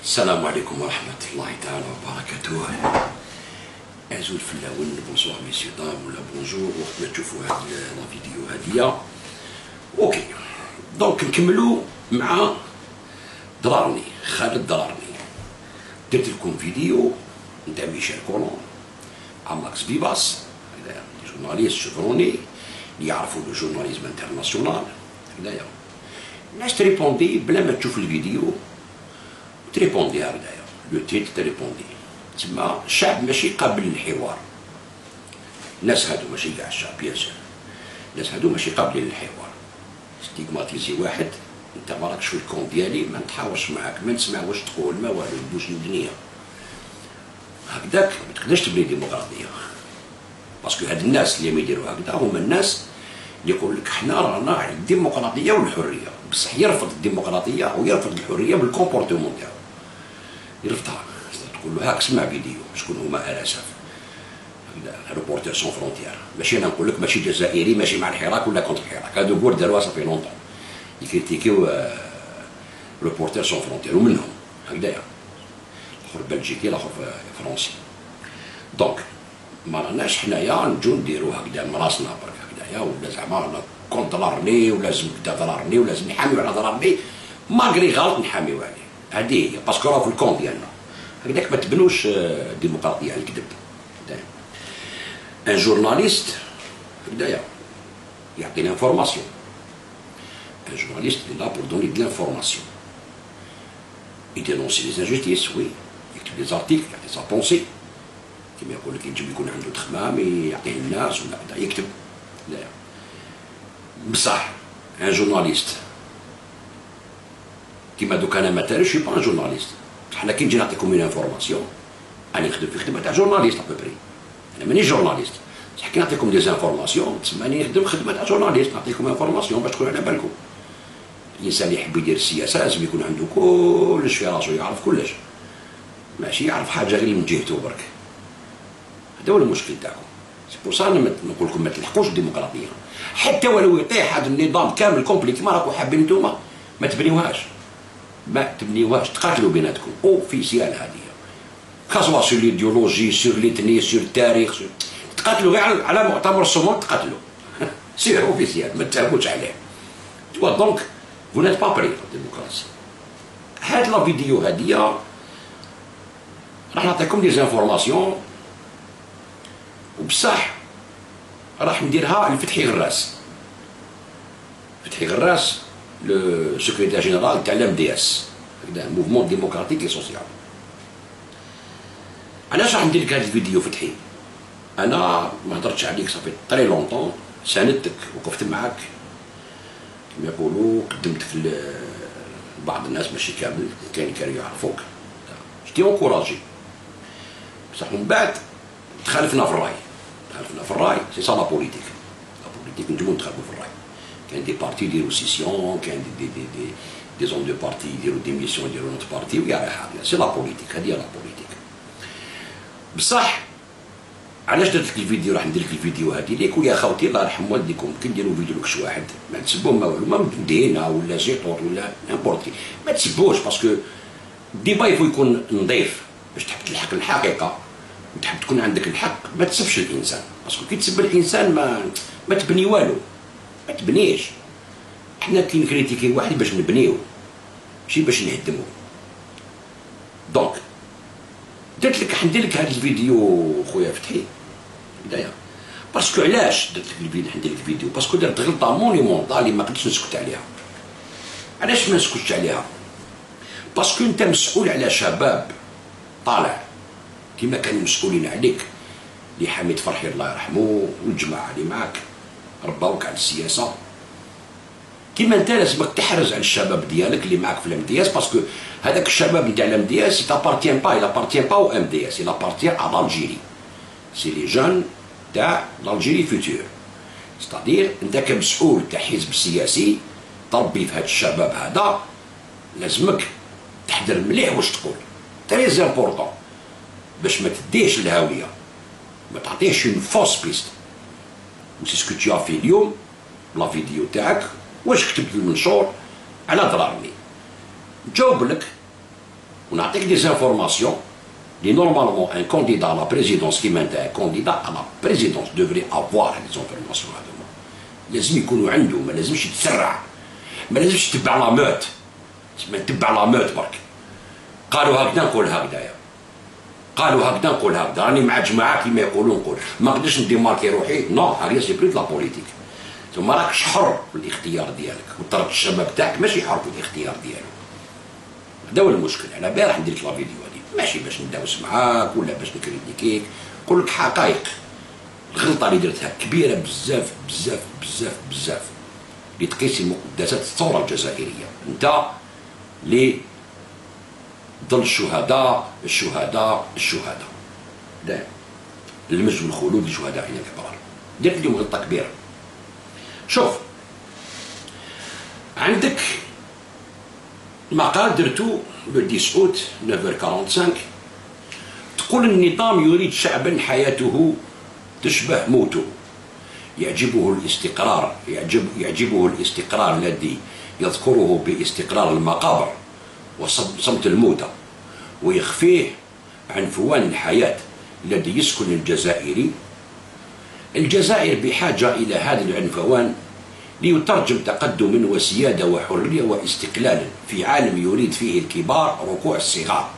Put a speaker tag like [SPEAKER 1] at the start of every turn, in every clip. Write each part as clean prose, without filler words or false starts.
[SPEAKER 1] السلام عليكم ورحمة الله تعالى وبركاته. أزول في الأول بونسوار ميسيو دام ولا بونجور وقت ما تشوفوا هاد لا فيديو هادية. أوكي دونك نكملو مع درارني خالد درارني. درت لكم فيديو نتاع ميشيل كولون مع ماكس فيباس، هذا جورناليست شفروني اللي يعرفوا لو جورناليزم انترناسيونال. هنايا الناس تريبوندي بلا ما تشوف الفيديو، تريبوندي هكذايا لو تيت تريبوندي. تسمى الشعب ماشي قابل للحوار. الناس هادو ماشي كاع الشعب بيان سور، الناس هادو ماشي قابلين للحوار. ستيغماتيزي واحد انت ما راكش في الكون ديالي، ما نتحاورش معاك، ما نسمع واش تقول، ما والو، ندوش الدنيا هكذاك. ما تقدرش تبني ديمقراطيه، باسكو هاد الناس اللي يديروا هكذا هما الناس اللي يقول لك حنا رانا على الديمقراطيه والحريه، بصح يرفض الديمقراطيه ويرفض الحريه بالكومبورتمون تاعو، يرفضها. تقول له هاك اسمع فيديو شكون هما الاسف روبورتور سون فرونتيير. ماشي انا نقول لك ماشي جزائري ماشي مع الحراك ولا كونتر الحراك، هادو كور داروها صافي لونطون يكريتيكيو روبورتور سون فرونتيير ومنهم هكذايا، الاخر بلجيكي الاخر فرنسي. دونك ما راناش حنايا نجو نديرو هكذا من راسنا برك هكذايا، ولا زعما رانا كونت ضررني ولازم كدا ضررني ولازم نحاميو على ضررني ماغري غلط نحاميو عليه. هادي هي باسكو راه في الكون ديالنا هكذاك. ما تبنوش ديمقراطيه على الكذب. ان جورناليست هكذايا يعطي لانفورماسيون، ان جورناليست est là pour donner de l'information. Il dénonce les injustices, oui. يكتب des articles، يعطي sa pensée. كيما يقول لك يجب يكون عنده تخمام يعطيه الناس ولا هكذا يكتب. لا بصح ان جورناليست كيما دوك انا مثلا شي با ان جورناليست. حنا كي نجي نعطيكم اون انفورماسيون انا نخدم في خدمه تاع جورناليست ابوبري، انا مانيش جورناليست، بصح كي نعطيكم دي زانفورماسيون تسماني نخدم خدمه تاع جورناليست، نعطيكم انفورماسيون باش تكونوا على بالكم. الانسان اللي يحب يدير السياسه لازم يكون عنده كلش في راسو، يعرف كلش، ماشي يعرف حاجه غير من جهته برك. هذا هو المشكل تاعكم. سي بور سا انا نقول لكم ما تلحقوش الديمقراطيه، حتى ولو يطيح هذا النظام كامل كومبلي كيما راكم حابين نتوما ما تبنيوهاش، ما تبنيوهاش، تقاتلوا بيناتكم اوفيسيال. هذه كاسوا سور ليديولوجي سور ليتني سور التاريخ، تقاتلوا غير على مؤتمر الصمود، تقاتلوا سير اوفيسيال ما تتعبوش عليه. توا دونك فو نيت با بري ديموكراسي. هاد لا فيديو هاديه راح نعطيكم دي زانفورماسيون، وبصح راح نديرها لفتحي غراس. فتحي غراس لو سكرتير جينيرال تاع الام دي اس، هكذا موفمون ديموكراتيك اي سوسيال. علاش راح ندير لك هذا الفيديو فتحي؟ انا ما هضرتش عليك صافي طري لونطون، ساندتك وقفت معاك كما يقولوا، قدمتك لبعض الناس ماشي كامل، كاين كانوا يعرفوك، جيتي اونكوراجي. بصح من بعد تخالفنا في الراي، تخالفنا في الراي. سي سا لا بوليتيك، لا بوليتيك نجمو نتخالفوا في الراي. كاين دي بارتي يديروا سيسيون، كاين دي زون دو بارتي يديروا ديميسيون يديروا نوت بارتي ويا حاجه. سي لا بوليتيك، هذه هي لا بوليتيك. بصح علاش درت لك الفيديو؟ راح ندير لك الفيديو هذه ليك ويا خوتي الله يرحم والديكم. كي نديروا فيديو لكش واحد ما تسبوهم ما والو، ما مدينا ولا زيطور ولا نيمبورت كي، ما تسبوش، باسكو الديبا يفو يكون نظيف باش تحب تلحق الحقيقه وتحب تكون عندك الحق. ما تسبش الانسان، باسكو كي تسب الانسان ما تبني والو، ما تبنيش. حنا كي نكريتيكي واحد باش نبنيو ماشي باش نهدمو. دونك درت لك ندير لك هذا الفيديو خويا فتحي بدايه، باسكو علاش درت لك الفيديو؟ ندير لك الفيديو باسكو درت غلطه مونيمونطال اللي ما قدرتش نسكت عليها. علاش ما نسكتش عليها؟ باسكو انت مسؤول على شباب طالع كيما كانوا مسؤولين عليك، اللي حميد فرحي الله يرحمه والجماعه اللي معاك رباوك على السياسه. كيما انت لازمك تحرز على الشباب ديالك اللي معاك في الام دي اس، باسكو هذاك الشباب نتاع الام دي اس تابارتيان با، لابارتيان با او ام دي اس، لابارتيان ا الجيري. سي لي جون تاع الجيري فيتور. ستادير انت كمسؤول تاع حزب سياسي تربي في هذا الشباب هذا، لازمك تحضر مليح واش تقول، تري امبورطون، باش ما تديش الهاويه، ما تعطيهش اون فوس بيست. وسي سكو تي في اليوم لا فيديو تاعك واش كتبت المنشور على ضررني. جاوب لك ونعطيك دي زانفورماسيون اللي نورمالمون ان كونديدا على بريزيدونس كيما انت ان كونديدا على بريزيدونس دوفري افوار لي زانفورماسيون هذوما، لازم يكونوا عنده، ما لازمش يتسرع، ما لازمش يتبع لا موت، ما نتبع لا موت برك. قالوا هكذا نقول هكذايا، قالوا هكذا نقول هكذا، راني مع جماعه كيما يقولوا نقول، ما نقدرش نديماركي روحي، نو هكذا سي بلو لا بوليتيك. ثم راكش حر في الاختيار ديالك، وترك الشباب تاعك ماشي حر في الاختيار ديالو. هذا هو المشكل. انا البارح ندير لك لا فيديو هذه ماشي باش نداوس معاك ولا باش نكريتيكيك، نقول لك حقائق. الغلطه اللي درتها كبيره بزاف بزاف بزاف بزاف، اللي تقيسي مقدسات الثوره الجزائريه. انت اللي ضل الشهداء الشهداء الشهداء، لا المجد والخلود لشهدائنا الكبار. درت اليوم غلطه كبيره. شوف، عندك مقال درتو لو 10 اوت 9h45، تقول النظام يريد شعبا حياته تشبه موته، يعجبه الاستقرار، يعجبه الاستقرار الذي يذكره باستقرار المقابر وصمت الموتى، ويخفيه عنفوان الحياة الذي يسكن الجزائري. الجزائر بحاجة إلى هذا العنفوان ليترجم تقدما وسيادة وحرية واستقلالا في عالم يريد فيه الكبار ركوع الصغار.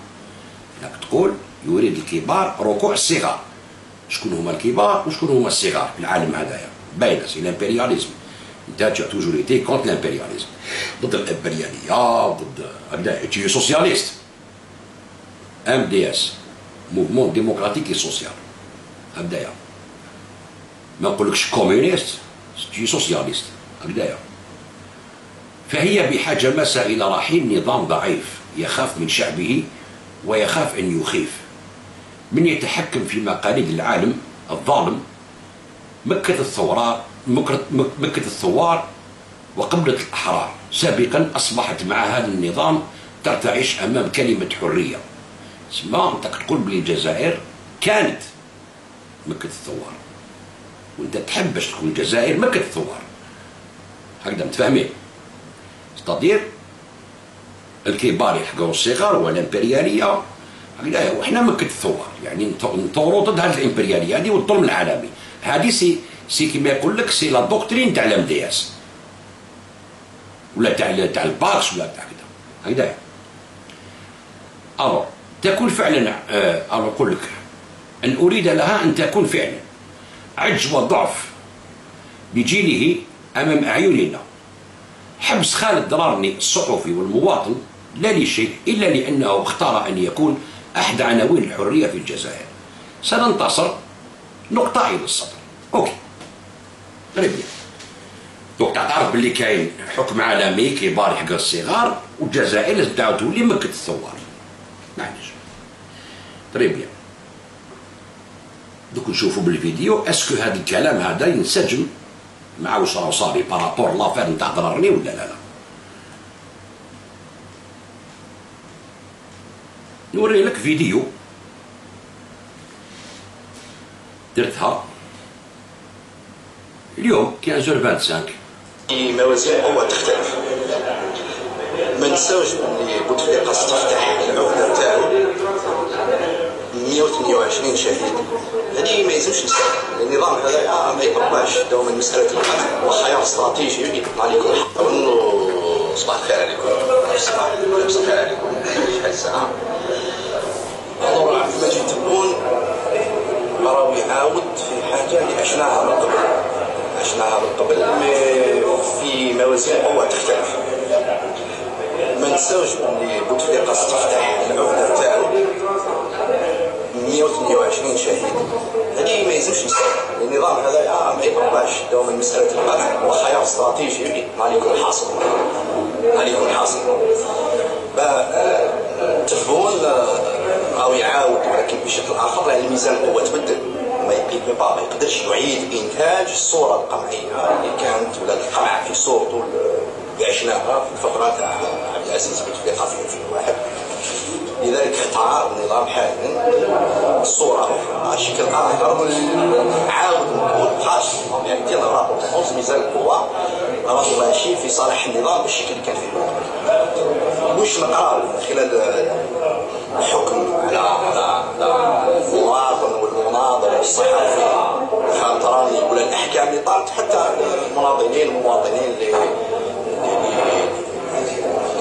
[SPEAKER 1] هناك تقول يريد الكبار ركوع الصغار. شكون هما الكبار وشكون هما الصغار في العالم هذايا؟ باينه، سي الامبرياليزم. انت توجور ايتي كونت الامبرياليزم، ضد الامبرياليه، ضد هكذا. تي سوسياليست، ام دي اس، موفمون ديموكراتيك اي سوسيال، هكذايا. ما نقولكش كومونيست، تي سوسياليست، هكذايا. فهي بحاجه ماسه الى رحيل نظام ضعيف يخاف من شعبه ويخاف ان يخيف، من يتحكم في مقاليد العالم الظالم. مكة الثوار وقبلة الأحرار سابقا أصبحت مع هذا النظام ترتعش أمام كلمة حرية. تسمى أنت تقول بلي الجزائر كانت مكة الثوار، وأنت تحب باش تكون الجزائر مكة الثوار، هكذا متفاهمين. ستادير الكبار يحقروا الصغار والإمبريالية هكذايا، وحنا مكة الثوار، يعني نثوروا ضد هذه الإمبريالية هذه والظلم العالمي. هذه سي كيما يقول لك سي لا دوكترين تاع الام دي اس، ولا تاع الباكس، ولا تاع كذا هكذايا. الو تكون فعلا نقول لك ان اريد لها ان تكون فعلا عجز وضعف بجيله امام اعيننا. حبس خالد درارني الصحفي والمواطن لا لشيء الا لانه اختار ان يكون احد عناوين الحريه في الجزائر. سننتصر، نقطه الى السطر. اوكي غريب. دونك تعرف باللي كاين حكم عالمي كبار يحقر الصغار، والجزائر لازم تعاود تولي مكة الثوار. معليش تري بيان. دوك نشوفوا بالفيديو اسكو هذا الكلام هذا ينسجم مع واش راه صاري بارابور لافير نتاع ضررني ولا لا. نوري لك فيديو درتها اليوم 15h25.
[SPEAKER 2] موازين القوى تختلف. ما نساوش بلي بوتفليقه استفتح العهده تاعو 128 شهيد. هذه ما يلزمش نساو. النظام هذا ما يطبعش دوما مساله القتل وخيار استراتيجي يطلع لكم. اظن صباح الخير عليكم. صباح الخير عليكم. شحال الساعه؟ حضور عبد المجيد تبون راهو يعاود في حاجه اللي عشناها من قبل. في موازين القوى تختلف. ما نساوش بلي بوتفليقه استفتح العهده تاعو 128 شهيد. هذه ما يلزمش نساو. النظام هذا ما يطبعش دوما مساله القتل وخيار استراتيجي يطلع لكم حاصل. تبون راهو يعاود ولكن بشكل اخر، لان ميزان القوه تبدل. ما يقدرش يعيد انتاج الصوره القمعيه اللي كانت، ولا القمع في صورته اللي عشناها في الفتره تاع عبد العزيز بوتفليقه في 2001. لذلك اختار النظام حاليا الصوره على شكل اخر. عاود نقول خاص يعني ديال الرابط ميزان القوه راهو ماشي في صالح النظام بالشكل اللي كان فيه. واش نقرا خلال طالت حتى المناضلين المواطنين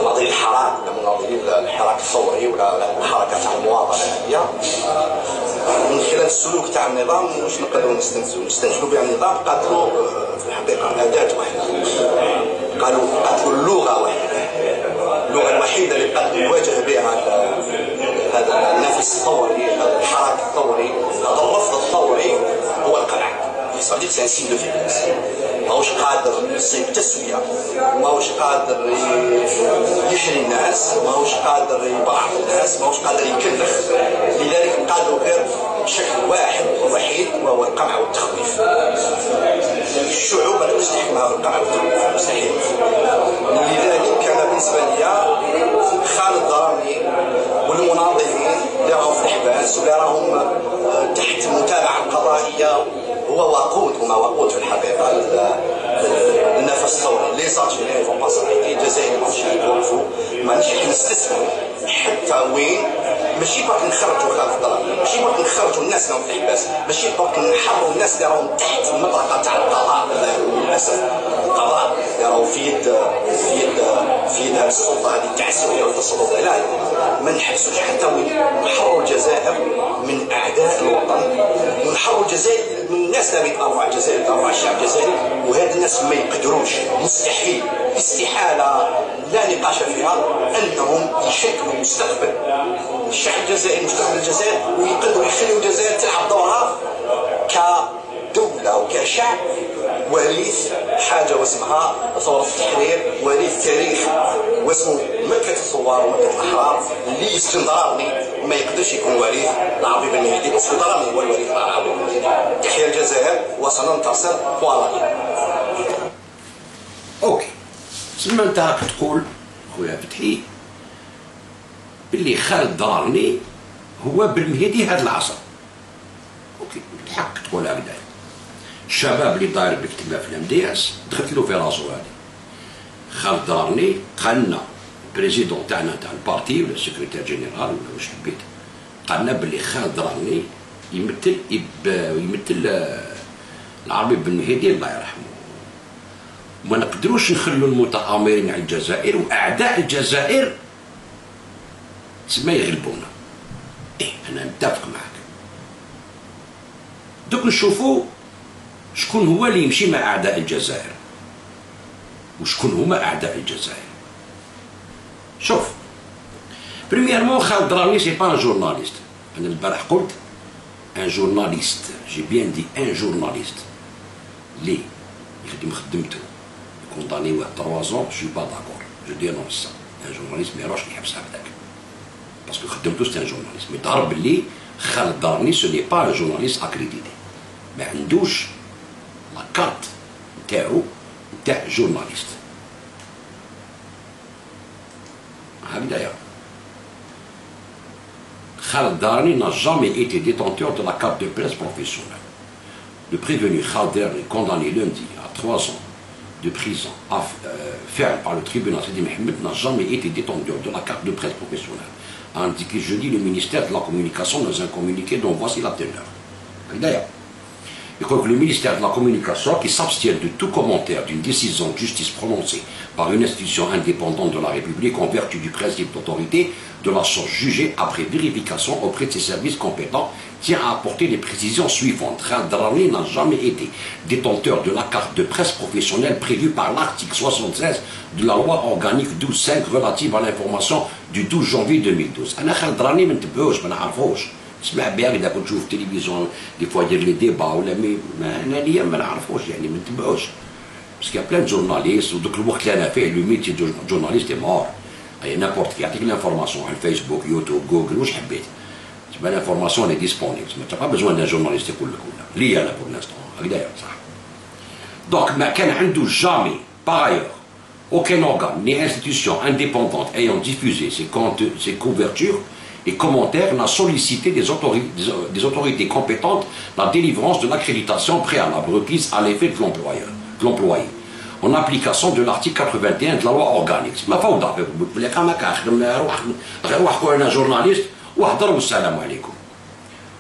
[SPEAKER 2] مناضلين الحراك ولا مناضلين الحراك الثوري ولا الحركه تاع المواطنه هي من خلال السلوك تاع النظام واش نقدروا نستنتجوا بها النظام قاتلوا في الحقيقه اداه واحده، قاتلوا اللغه واحده، اللغه الوحيده اللي قد يواجه بها هذا النفس الثوري، هذا الحراك الثوري، هذا الرفض الثوري هو القمع. صديق سي ان سين دو فيبليس، ماهوش قادر يصيب تسويه، ماهوش قادر يحري الناس، ماهوش قادر يبعث الناس، ماهوش قادر يكلف، لذلك قادروا غير بشكل واحد ووحيد وهو القمع والتخويف. الشعوب لا تستحمل هذا القمع والتخويف، مستحيل. لذلك كان بالنسبه لي خالد درامي والمناضلين اللي راهم في الحباس واللي راهم تحت المتابعه القضائيه هما وقود في الحقيقه النفس الثوري. لي زالجيريان فون با ساريتي، الجزائريين ماهمش يوقفوا، مانيش نستسلموا حتى وين. ماشي برك نخرجوا خالد درامي، ماشي برك نخرجوا الناس اللي في الحباس، ماشي برك نحرروا الناس اللي راهم تحت المطرقه تاع القضاء. للاسف القضاء اللي راهو في يد السلطه هذه التعسفيه والتسلط الالهي، ما نحبسوش حتى وين. نحرروا الجزائر من اعداء الوطن، ونحرروا الجزائر من الناس اللي يتطلعوا على الجزائر، يتطلعوا على الشعب الجزائري، وهاد الناس ما يقدروش، مستحيل، استحاله لا نقاش فيها انهم يشكلوا مستقبل الشعب الجزائري، مستقبل الجزائر، ويقدروا يخليوا الجزائر تلعب دورها كدوله وكشعب وريث حاجه واسمها ثوره التحرير، وريث تاريخ واسمه مكه الثوار ومكه الاحرار، اللي اسكندراني ما يقدرش يكون وريث العربي بن مهدي، اسكندراني هو الوريث العربي بن مهدي. تحيا الجزائر وسننتصر فوالا.
[SPEAKER 1] اوكي، تسمى انت راك تقول خويا فتحي باللي خالد درارني هو بالمهدي هذا العصر. اوكي، الحق تقول هكذا. الشباب اللي داير بيكتبها في الام دي اس دخلت له في راسو هذه. خالد درارني قال لنا البريزيدون تاعنا تاع البارتي ولا السكرتير جينيرال ولا واش حبيت، قال لنا باللي خالد درارني يمثل العربي بن مهدي الله يرحمه. ما نقدروش نخلوا المتآمرين على الجزائر واعداء الجزائر تسمى يغلبونا. انا نتفق معك. دوك نشوفوا شكون هو اللي يمشي مع اعداء الجزائر وشكون هما اعداء الجزائر. شوف، بريميرمون خالد درارني سي با ان جورناليست. انا البارح قلت ان جورناليست، جي بيان دي ان جورناليست لي يخدم خدمته كونداني واحد 3 ans، جو با داكور، جو دي نون سا. ان جورناليست ما يروحش يحبس هكذاك باسكو خدمته سي ان جورناليست. مي تعرف باللي خالد درارني سو ني با ان جورناليست اكريديتي، ما عندوش لا كارت نتاعو نتاع جورناليست. هكذايا Khaled Darani n'a jamais été détenteur de la carte de presse professionnelle. Le prévenu Khaled Darani, condamné lundi à 3 ans de prison ferme par le tribunal Sidi Mohamed, n'a jamais été détenteur de la carte de presse professionnelle, a indiqué jeudi le ministère de la Communication dans un communiqué dont voici la teneur. D'ailleurs, il croit que le ministère de la Communication, qui s'abstient de tout commentaire d'une décision de justice prononcée par une institution indépendante de la République en vertu du principe d'autorité de la chose jugée après vérification auprès de ses services compétents, tient à apporter les précisions suivantes. Khaled Darani n'a jamais été détenteur de la carte de presse professionnelle prévue par l'article 76 de la loi organique 12.5 relative à l'information du 12 janvier 2012. أنا Khaled Darani ما نتبعوش، ما نعرفوش. نسمع بها إذا كنت نشوف التلفزيون دي فوا يدير لي ديبا ولا أنا ليا ما نعرفوش، يعني ما نتبعوش. باسكو يا بلان جورناليست ودوك الوقت اللي أنا فيه لو ميتي دو جورناليست مور. أي نابورت كي يعطيك لانفورماسيون على الفيسبوك يوتيوب جوجل واش حبيت. تسمى لانفورماسيون لي ديسبونيبل، ما با بزوان دان جورناليست يقول لك ولا ليا أنا بور لانستون هكذايا صح. دونك ما كان عنده جامي باغ ايور aucun organe ni institution indépendante ayant diffusé ces couvertures et commentaires n'a sollicité des autorités compétentes la délivrance de l'accréditation préalable requise à l'effet de l'employé, en application de l'article 81 de la loi organique. ما فوضى بلي كما كنخدم روح كون انا جورناليست واهضر والسلام عليكم.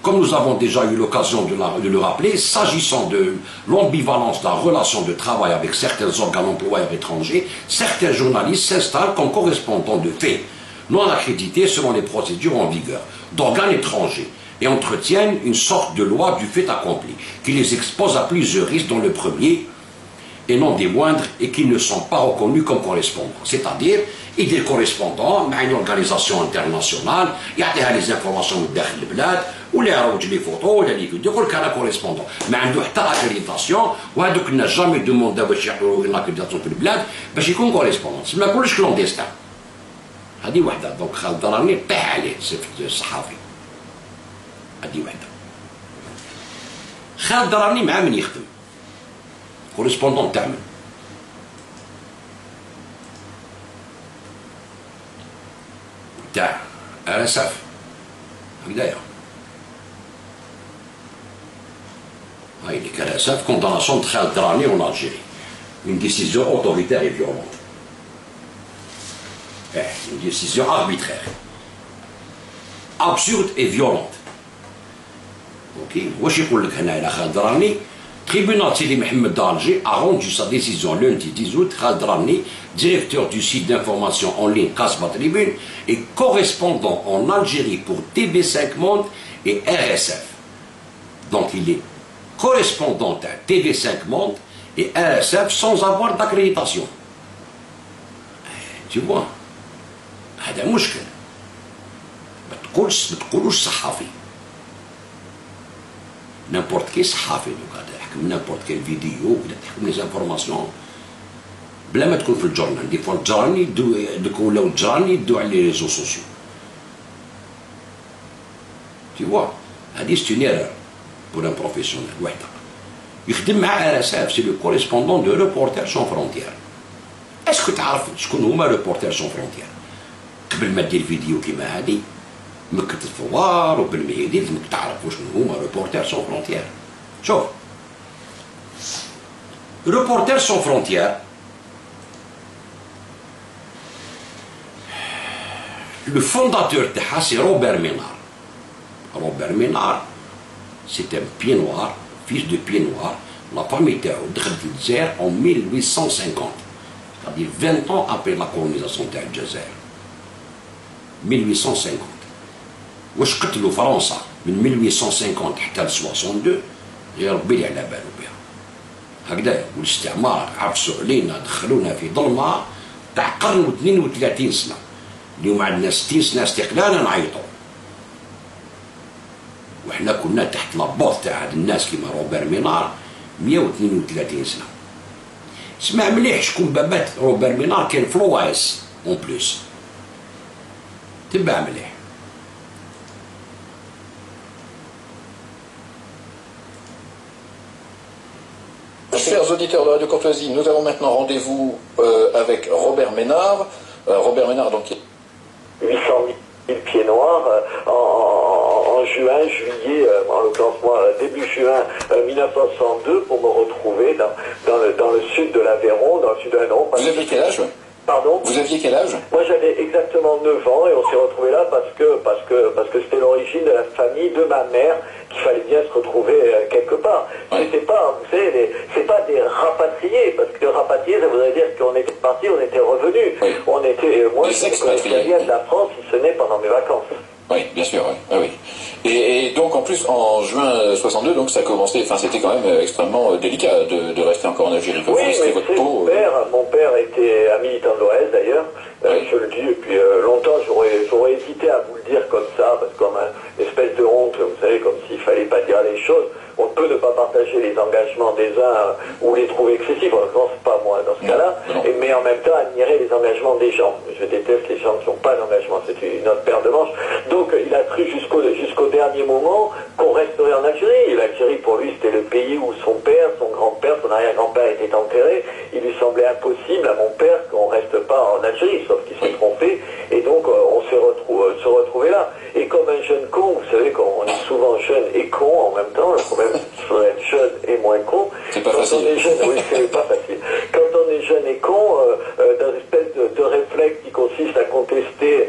[SPEAKER 1] Comme nous avons déjà eu l'occasion de le rappeler, s'agissant de l'ambivalence de la relation de travail avec certains organes employeurs étrangers, certains journalistes s'installent comme correspondants de fait, non accrédités selon les procédures en vigueur, d'organes étrangers, et entretiennent une sorte de loi du fait accompli, qui les expose à plusieurs risques dans le premier, et non des moindres, et qui ne sont pas reconnus comme correspondants. C'est-à-dire, il est correspondant à une organisation internationale, il y a les informations de l'Blad, ou les photos, ou les vidéos, il y a un correspondant. Mais il y a l'accréditation, ou il n'a jamais demandé une accréditation pour le Blad, parce qu'il y a un correspondant. C'est même pas le clandestin. هذه وحده دونك خالد دراني طيح عليه الصحافي هذه وحده خالد دراني مع من يخدم كوريسبوندون تاع من تاع RSF هكذايا هاي اللي RSF كونداناسيون خالد دراني en Algérie une décision autoritaire et violente. Une décision arbitraire, absurde et violente. Ok, le tribunal Sidi Mohamed d'Alger a rendu sa décision lundi 10 août. Khaled Rani, directeur du site d'information en ligne Kasba Tribune et correspondant en Algérie pour TV5 Monde et RSF. Donc il est correspondant à TV5 Monde et RSF sans avoir d'accréditation. Tu vois, هذا مشكل. ما تقولوش صحافي. نيمبورت كي صحافي لو قاعد يحكم نيمبورت كي فيديو ولا تحكم لي زانفورماسيون بلا ما تكون في الجورنال. دي فوا الجراني يدو ولاو الجراني يدو على لي ريزو سوسيو. تي فوا هذه سي اون ايرور بور ان بروفيسيونيل وحده. يخدم مع RSF سي لو كوريسبوندون دو ريبورتر سون فرونتيير. اسكو تعرف شكون هما ريبورتر سون فرونتيير؟ قبل ما دير فيديو كيما هادي مكة الثوار وبالمهيدي لازمك تعرف شنو هما ريبورتر سون فرونتيير. شوف ريبورتر سون فرونتيير لو فونداتور تاعها سي روبير مينار. روبير مينار سي ان بيي نوار فيس دو بيي نوار. لا فامي تاعو دخلت للجزائر en 1850. c'est-à-dire 20 ans après la colonisation تاع الجزائر 1850. واش قتلوا فرنسا من 1850 حتى ل 62 غير ربي اللي على بالو بها هكذا. والاستعمار عفسوا علينا دخلونا في ظلمه تاع قرن و 32 سنه. اليوم عندنا 60 سنه استقلالا نعيطوا وحنا كنا تحت لابوط تاع هاد الناس كيما روبير مينار 132 سنه. اسمع مليح شكون بابات روبير مينار كان في لوايس اون بلوس. تبع مليح.
[SPEAKER 3] Chers auditeurs de Radio Courtoisie, nous avons maintenant rendez-vous avec Robert Ménard. Robert Ménard, donc...
[SPEAKER 4] 800 000 pieds noirs en juin, juillet, en l'occurrence moi, début juin 1962, pour me retrouver dans le sud de l'Aveyron, dans le sud de l'Aveyron.
[SPEAKER 3] Vous aviez quel âge?
[SPEAKER 4] Pardon?
[SPEAKER 3] Vous aviez quel âge?
[SPEAKER 4] Moi j'avais exactement 9 ans et on s'est retrouvé là parce que c'était l'origine de la famille de ma mère qu'il fallait bien se retrouver quelque part.
[SPEAKER 3] Ouais.
[SPEAKER 4] C'était pas, vous savez, c'est pas des rapatriés, parce que rapatriés ça voudrait dire qu'on était partis, on était revenus. Oui. On était, moi je connaissais rien de la France si ce n'est pendant mes vacances.
[SPEAKER 3] Oui, bien sûr, oui. Ah, oui. Et donc en plus en juin 62, donc ça commençait, enfin c'était quand même extrêmement délicat de rester encore en Algérie.
[SPEAKER 4] Oui, mais
[SPEAKER 3] votre peau.
[SPEAKER 4] Mon père était un militant de l'OS d'ailleurs, oui. Je le dis, et puis longtemps j'aurais hésité à vous le dire comme ça, parce que comme une espèce de honte, vous savez, comme s'il fallait pas dire les choses. On peut ne pas partager les engagements des uns ou les trouver excessifs, en l'occurrence pas moi dans ce cas-là, mais en même temps admirer les engagements des gens. Je déteste les gens qui n'ont pas d'engagement, c'est une autre paire de manches. Donc il a cru jusqu'au dernier moment qu'on resterait en Algérie. L'Algérie pour lui c'était le pays où son père, son grand-père, son arrière-grand-père était enterré. Il lui semblait impossible à mon père qu'on reste pas en Algérie, sauf qu'il s'est trompé, et donc on s'est retrouvé là. Et comme un jeune con, vous savez qu'on est souvent jeune et con en même temps, le problème c'est qu'il faudrait être jeune et moins con.
[SPEAKER 3] C'est pas facile.
[SPEAKER 4] On est jeune, oui, c'est pas facile. Quand on est jeune et con, dans une espèce de réflexe qui consiste à contester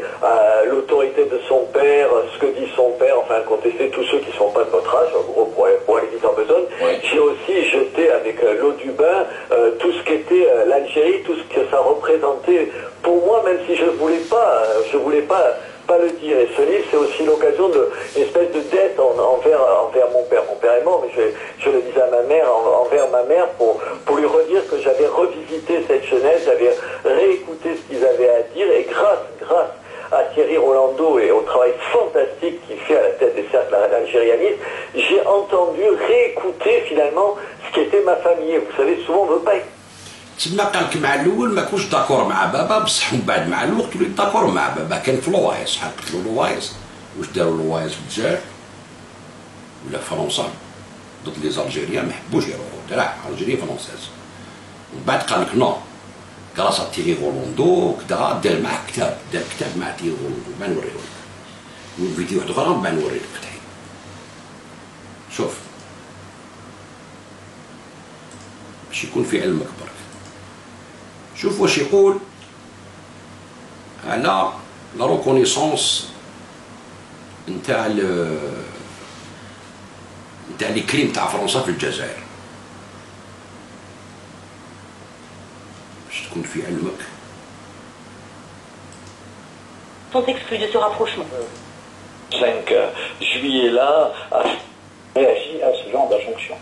[SPEAKER 4] l'autorité de son père, ce que dit son père, enfin enfin contester tous ceux qui ne sont pas de votre âge, en gros, pour aller vite en besogne.
[SPEAKER 3] Ouais.
[SPEAKER 4] J'ai aussi jeté avec l'eau du bain tout ce qu'était l'Algérie, tout ce que ça représentait pour moi, même si je voulais pas le dire. Et ce livre, c'est aussi l'occasion d'une espèce de dette envers mon père. Mon père est mort, mais je le disais à ma mère, envers ma mère, pour lui redire que j'avais revisité cette jeunesse, j'avais réécouté ce qu'ils avaient à dire, et grâce à Thierry Rolando et au travail fantastique qu'il fait à la tête des cercles algérianistes, j'ai entendu réécouter finalement ce qu'était ma famille. Vous savez, souvent on ne veut pas.
[SPEAKER 1] تما قال لك مع الاول ما كنتش داكور مع بابا، بصح من بعد مع الوقت وليت داكور مع بابا. كان في لوايص، شحال قتلوا لوايص، واش داروا لوايص في الجزائر ولا فرنسا ضد لي زالجيريان، ما حبوش يروحوا درع الجيريا فرونسيز. ومن بعد قال لك نو كراس تيري غولوندو كدا دار معاه كتاب، دار كتاب مع تيري غولوندو، ما نوريه لك. والفيديو واحد اخرى ما نوري لك فتحي. شوف باش يكون في علمك برك. شوف واش يقول على لا ريكونيسونس نتاع لي كريم تاع فرنسا في الجزائر، باش تكون في علمك.
[SPEAKER 5] Sont exclus de ce rapprochement.
[SPEAKER 4] 5 juillet-là a réagi à ce genre d'injonction.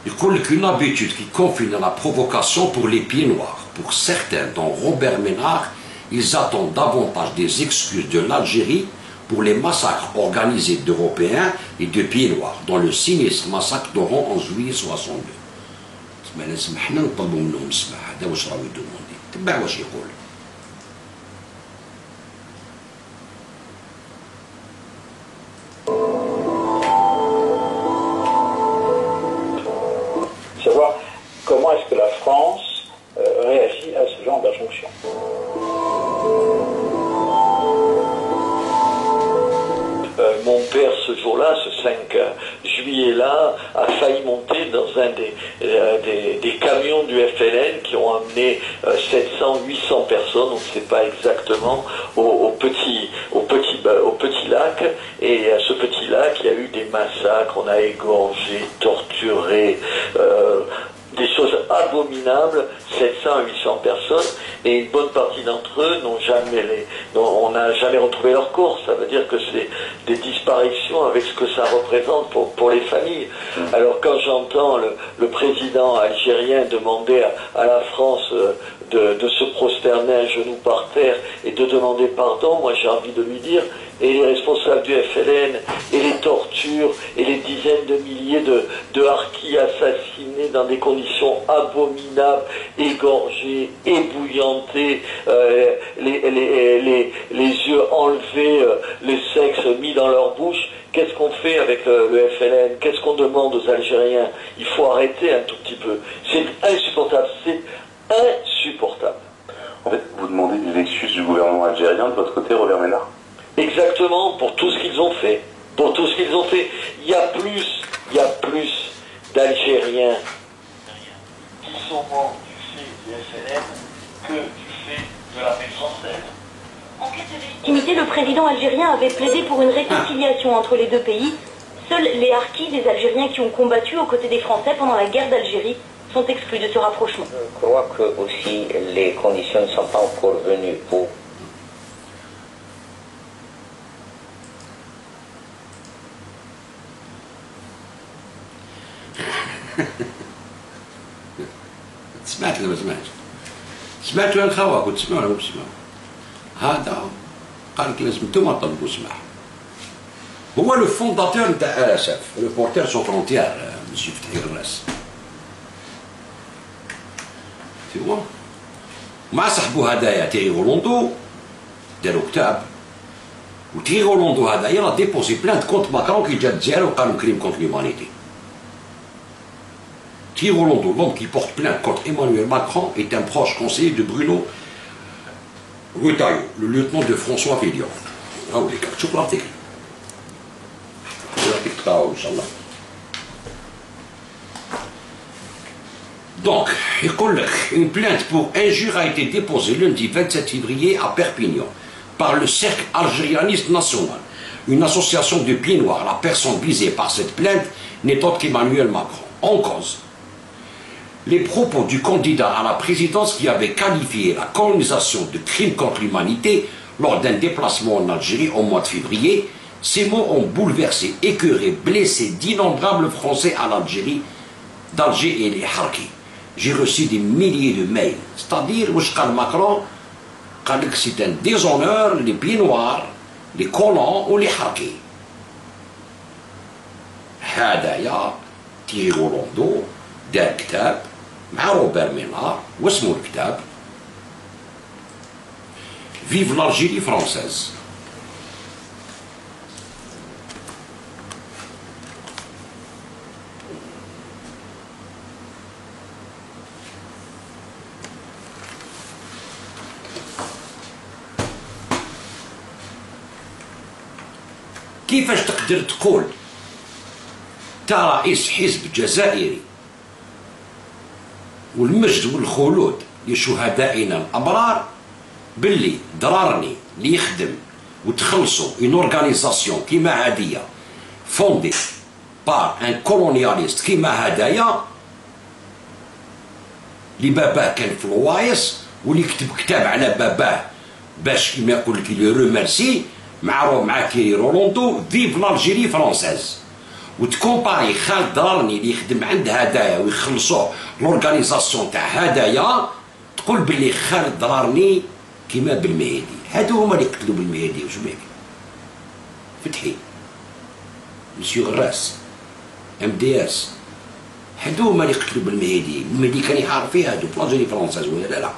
[SPEAKER 1] يقول لك une habitude qui confine à la provocation pour les pieds noirs. Pour certains, dont Robert Ménard, ils attendent davantage des excuses de l'Algérie pour les massacres organisés d'Européens et de pieds noirs, dans le sinistre massacre d'Oran en juillet 62. تسمع لازم حنا نطلبوا منهم السماح، هذا واش راهو يدوموندي. تبع واش يقول.
[SPEAKER 4] Savoir comment est-ce que la France réagit à ce genre d'injonction. Mon père, ce jour-là, ce 5 juillet-là, a failli monter dans un des camions du FLN qui ont amené 700-800 personnes, on ne sait pas exactement, au petit lac. Et à ce petit lac, il y a eu des massacres, on a égorgé, torturé, des choses abominables, 700 à 800 personnes, et une bonne partie d'entre eux on n'a jamais retrouvé leur corps. Ça veut dire que c'est des disparitions avec ce que ça représente pour les familles. Alors quand j'entends le président algérien demander à la France de se prosterner un genou par terre et de demander pardon, moi j'ai envie de lui dire, et les responsables du FLN, et les tortures, et les dizaines de milliers de harkis assassinés dans des conditions abominables, égorgés, ébouillantés, les yeux enlevés, les sexes mis dans leur bouche. Qu'est-ce qu'on fait avec le FLN? Qu'est-ce qu'on demande aux Algériens? Il faut arrêter un tout petit peu. C'est insupportable, c'est insupportable.
[SPEAKER 6] En fait, vous demandez des excuses du gouvernement algérien de votre côté, Robert Ménard?
[SPEAKER 4] Exactement, pour tout ce qu'ils ont fait. Pour tout ce qu'ils ont fait. Il y a plus d'Algériens qui sont morts du fait du FLN que du fait de l'armée française.
[SPEAKER 5] En cas de légitimité, le président algérien avait plaidé pour une réconciliation entre les deux pays. Seuls les harkis, les Algériens qui ont combattu aux côtés des Français pendant la guerre d'Algérie, sont exclus de ce rapprochement.
[SPEAKER 7] Je crois que aussi les conditions ne sont pas encore venues pour
[SPEAKER 1] سمعت ولا ما سمعتش؟ سمعت ولا الخوا كنت تسمعوا ولا ما تسمعوا؟ هذا قال لك لازم انتوما تطلبوا سماح. هو لو فونداتور نتاع ار اس اف، ريبورتير سون فرونتيير، مسيو فتحي الراس. تيوا مع صاحبو هدايا تيري غولوندو داروا كتاب، وتيري غولوندو هدايا راه ديبوزي بلانت كونت ماكرون كي جا الجزائر وقالوا كريم كونت ليمانيتي. Thierry Rolando, l'homme qui porte plainte contre Emmanuel Macron, est un proche conseiller de Bruno Retailleau, le lieutenant de François Fillon. Ah oui, شوف l'article. L'article تقراو إن شاء الله. Donc, يقول لك, une plainte pour injure a été déposée lundi 27 février à Perpignan par le cercle algérianiste national. une association de pieds noirs. La personne visée par cette plainte n'est autre qu'Emmanuel Macron. En cause, les propos du candidat à la présidence qui avait qualifié la colonisation de crime contre l'humanité lors d'un déplacement en Algérie au mois de février. Ces mots ont bouleversé, écœuré, blessé d'innombrables Français à l'Algérie, d'Alger et les Harkis. J'ai reçu des milliers de mails. C'est-à-dire, Macron, c'est un déshonneur, les pieds noirs, les colons ou les Harkis. هذايا تيجي رولاندو دار كتاب مع روبير مينار واسمو الكتاب Vive l'Algérie française. كيفاش تقدر تقول تا رئيس حزب جزائري والمجد والخلود لشهدائنا الابرار باللي ضررني اللي يخدم وتخلصوا اون اورغانيزاسيون كيما هادية فوندي بار ان كولونياليست كيما هدايا اللي باباه كان في الوايس واللي كتب كتاب على باباه باش كيما يقول لك لي روميرسي مع كيري رولاندو فيف لالجيري فرونسيز وتكومباري خالد ضررني اللي يخدم عند هدايا ويخلصوه لورغانيزاسيون تاع هدايا تقول باللي خالد ضررني كيما بالمهدي. هادو هما اللي قتلوا بالمهدي. واش بيك فتحي مسيو غراس MDS هادو هما اللي قتلوا بالمهدي. المهدي كان يحارب فيه هادو في لالجيري فرونسيز ولا لا؟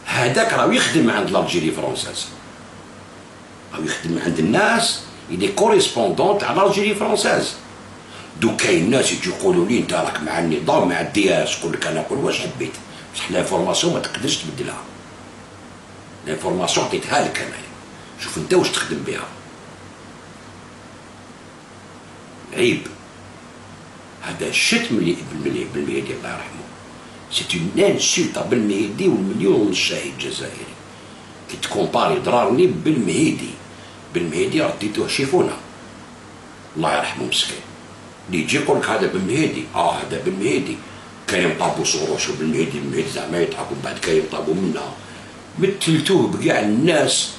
[SPEAKER 1] هذاك راه يخدم عند لالجيري فرونسيز، راه يخدم عند الناس إلي كوريسبوندون تاع لالجيري فرونسيز. دوك كاين ناس يجي يقولوا لي انت راك مع النظام مع الدياس، يقول لك انا نقول واش حبيت، بصح لانفورماسيون ما تقدرش تبدلها. لانفورماسيون عطيتها لك انايا، شوف انت واش تخدم بها. عيب هذا الشتم اللي بالمهدي الله يرحمه، سي اون انسولت بالمهدي والمليون الشاهد الجزائري. كي تكومباري ضررني بالمهدي، بالمهدي رديتوه شيفونا الله يرحمه مسكين، اللي يجي يقول لك هذا بالمهدي، هذا بالمهدي كان يطابوا صوروش بالمهدي، المهدي زعما يضحكوا بعد كان يطابوا منها، مثلتوه بكاع الناس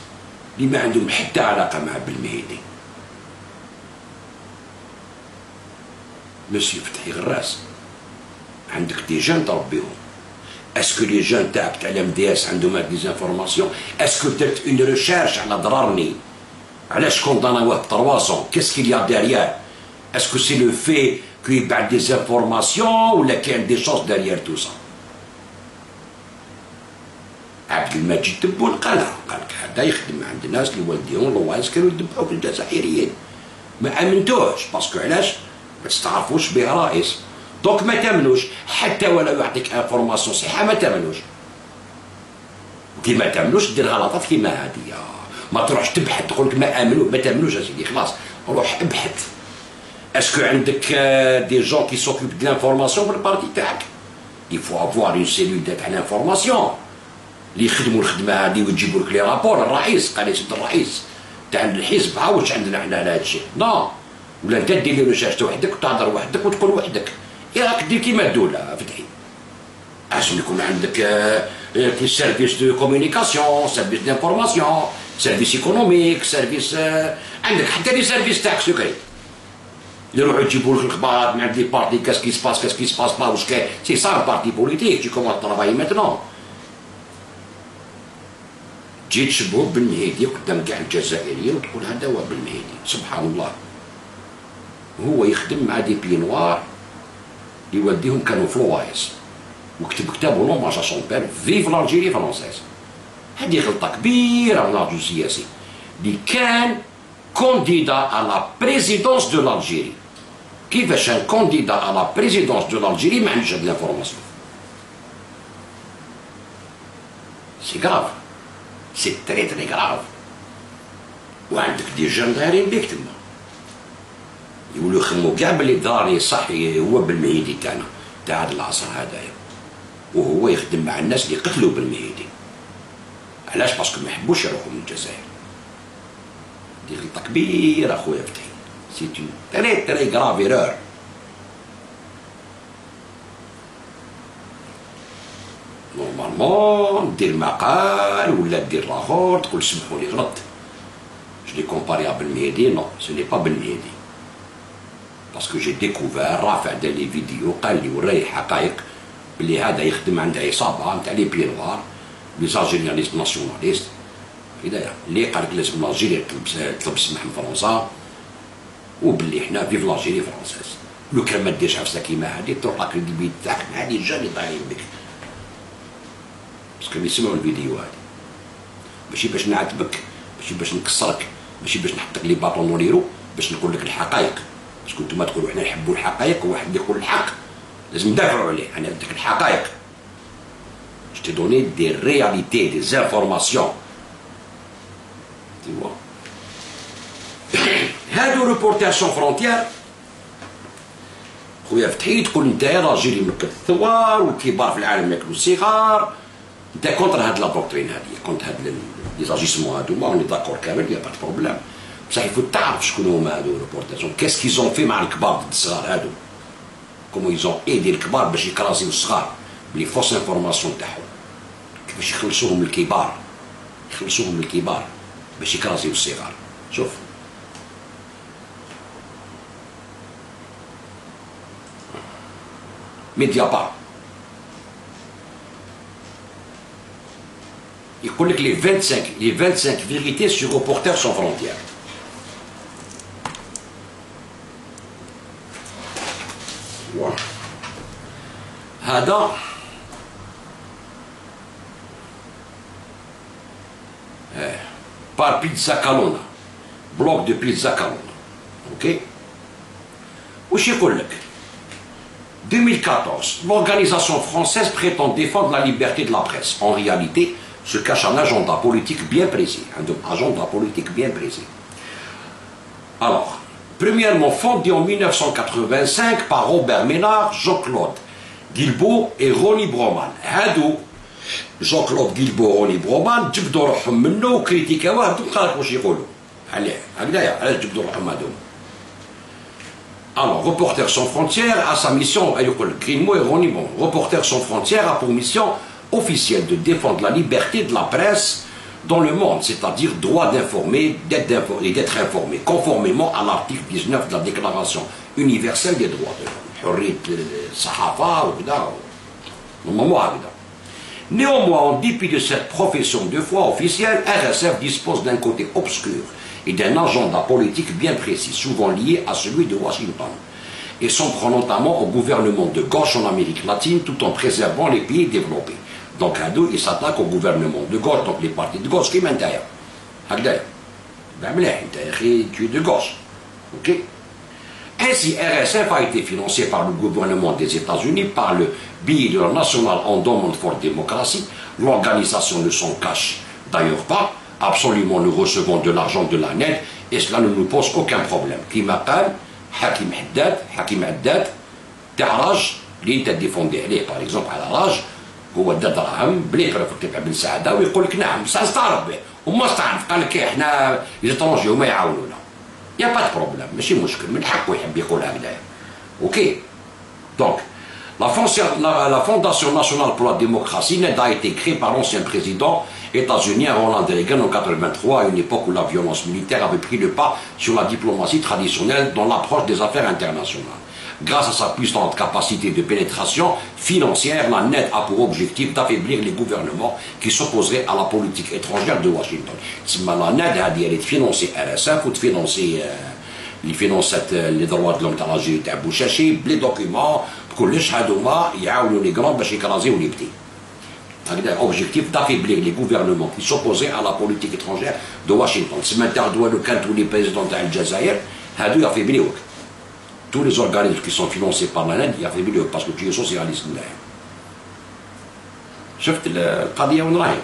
[SPEAKER 1] اللي ما عندهم حتى علاقه مع بالمهدي. مسيو فتحي غراس عندك دي جان تربيهم، اسكو لي جان تاعك تاع MDS عندهم هاد لي زانفورماسيون؟ اسكو درت اون ريشيرش على ضررني علاش كونداناوه ب 3 ans؟ كيس كيل يا ديريير؟ اسكو سي لو في كو يبعث دي زانفورماسيون ولا كاين دي شوز ديريير تو سا؟ عبد المجيد تبون قالها، قال لك هذا يخدم عند الناس اللي والديهم الوايس كانوا يدبحوا في الجزائريين، ما امنتوش باسكو علاش؟ ما تستعرفوش به رئيس، دونك ما تامنوش حتى ولو يعطيك انفورماسيون صحيحه ما تامنوش. وكي ما تامنوش دير غلطات كيما هادي، ما تروحش تبحث تقول لك ما تامنوش اسيدي خلاص روح ابحث. اسكو عندك دي جون كي سوكيب دو لانفورماسيون في البارتي تاعك؟ يفو افوار اون سيلول تاع لانفورماسيون اللي يخدموا الخدمه هادي ويجيبوا لك لي رابور. الرئيس قال لي سيد الرئيس تاع الحزب ها واش عندنا حنا على هادشي، نو ولا انت دير لي ريشيرش وحدك وتهضر وحدك وتقول وحدك، راك دير كيما الدوله فتحي. لازم يكون عندك سيرفيس دو كومونيكاسيون، سيرفيس دانفورماسيون، سيرفيس ايكونوميك، سيرفيس عندك حتى لي سيرفيس تاعك سكري اللي يروحوا يجيبوا لك الاخبار من عند لي بارتي كاس كي سباس كاس كي سباس با واش كاين. سي سا بارتي بوليتيك تي كومون ترافاي ماتنون. تجي تشبهو بالمهدي قدام كاع الجزائريين وتقول هذا هو بالمهدي. سبحان الله، هو يخدم مع دي بي نوار اللي والديهم كانوا في الوايس، وكتب كتاب ونوماج ا سون بير فيف لالجيري فرونسيز. هذه غلطه كبيره من الرجل السياسي اللي كان كونديدا على لا بريزيدونس دو لالجيري. كيفاش ان كونديدا على لا بريزيدونس دو لالجيري ما عندوش هاد لانفورماسيون؟ سي غراف، سي تري تري غراف. وعندك دي جون دايرين بيك تما يولوا يخمو كاع بلي ضرري صح هو بالمهدي تاعنا تاع هذا العصر هذايا، وهو يخدم مع الناس اللي قتلوا بالمهدي. علاش؟ باسكو ما يحبوش يروحوا من الجزائر. دي غلطة كبيرة خويا فتحي. سي اون تري تري غراف ايرور. نورمالمون دير مقال ولا دير لاخور تقول سمحوا لي غلطت. Je l'ai comparé à Ben Mehdi, non, ce n'est pas Ben Mehdi. Parce que j'ai découvert, رافع دار لي فيديو قال لي وراي حقائق بلي هذا يخدم عند عصابة نتاع لي بي نوار لي زالجيريانيست ناسيوناليست. هدايا اللي قال لك لازم لاجيري تطلب السماح من فرنسا وباللي حنا فيف لاجيري فرونسيز. لو كان ما ديرش عفسه كيما هادي تروح لا كريديبيليتي تاعك مع لي جا اللي طايرين بك. باسكو يسمعوا الفيديو هادي ماشي باش نعاتبك، ماشي باش نكسرك، ماشي باش نحطك لي باطون نوريرو، باش نقول لك الحقائق. باسكو نتوما تقولوا حنا نحبوا الحقائق وواحد يقول الحق لازم ندافعوا عليه. انا عندك الحقائق. Je t'ai donné des réalités, des informations. Tu vois. هادو ريبورتاج سون فرونتيير خويا فتحي تقول انت راجل يمكن الثوار والكبار في العالم ياكلوا الصغار. انت كونتر هاد لا دوكترين هادي، كونتر هاد لي زاجيسمون هادوما اوني داكور كامل، يا با بروبليم. بصح يفوت تعرف شكون هما هادو ريبورتاج، كاس كيزون في مع الكبار ضد الصغار هادو، كومون يزون ايدي الكبار باش يكراسيو الصغار بلي فوس انفورماسيون تاعهم، كيفاش يخلصوهم الكبار، يخلصوهم الكبار باش يكراسيو الصغار. شوف ميديابار يقول لك لي 25 فيريتي سور ريبورتر سون فرونتيير. هذا بار بيتزا كالونا، بلوك دو بيتزا كالونا. اوكي واش يقول لك 2014, l'organisation française prétend défendre la liberté de la presse. En réalité, se cache un agenda politique bien précis. Un agenda politique bien précis. Alors, premièrement, fondé en 1985 par Robert Ménard, Jean-Claude Guilbault et Ronnie Broman. هادو Jean-Claude Guilbault et Ronnie Broman جبدوا روحهم منه وكريتيكاوه. هادو قالك واش يقولوا عليه هكذايا، علاش جبدوا روحهم هادو. Alors, Reporters sans frontières a sa mission, Guilbault et Ronnie Broman. Reporters sans frontières a pour mission officielle de défendre la liberté de la presse dans le monde, c'est-à-dire droit d'informer et d'être informé, conformément à l'article 19 de la Déclaration universelle des droits de l'homme. Néanmoins, en dépit de cette profession de foi officielle, RSF dispose d'un côté obscur et d'un agenda politique bien précis, souvent lié à celui de Washington, et s'en prend notamment au gouvernement de gauche en Amérique latine tout en préservant les pays développés. Donc, il s'attaque au gouvernement de gauche, donc les partis de gauche qui m'intéressent. Tu es de gauche. Ok? Ainsi, RSF a été financé par le gouvernement des États-Unis par le biais de la National Endowment for Democracy. L'organisation ne s'en cache d'ailleurs pas. Absolument, nous recevons de l'argent de la NED et cela ne nous pose aucun problème. Qui m'appelle Hakim Haddad, Taraj, l'Inter défendé, par exemple, à la rage. هو دا دراهم بلي يعرف يتبع بن سعاده ويقول لك نعم بصح استعرف به وما استعرف قال لك احنا ليترونجي هما يعاونونا يا با بروبليم ماشي مشكل من حقه يحب يقول هكذا. اوكي دونك la Fondation nationale pour la démocratie a été créée par l'ancien président états-unien Ronald Reagan en 1983 à une époque où la violence militaire avait pris le pas sur la diplomatie traditionnelle dans l'approche des affaires internationales. Grâce à sa puissante capacité de pénétration financière, la NED a pour objectif d'affaiblir les gouvernements qui s'opposeraient à la politique étrangère de Washington. La NED elle est financée RSF ou de financer les droits de l'homme de l'Algérie de Bouchachi, les documents, كلش هادوما يعاونوا لي غران باش يكرازيو لي بتي. هكذا objectif d'affaiblir les gouvernements qui s'opposaient à la politique étrangère de Washington. سما انت لو كان تولي بريزيدون تاع الجزائر هادو يافيبليوك. Tous les organismes qui sont financés par la NED يافيبليوك باسكو tu es socialiste. شفت القضيه وين راهي؟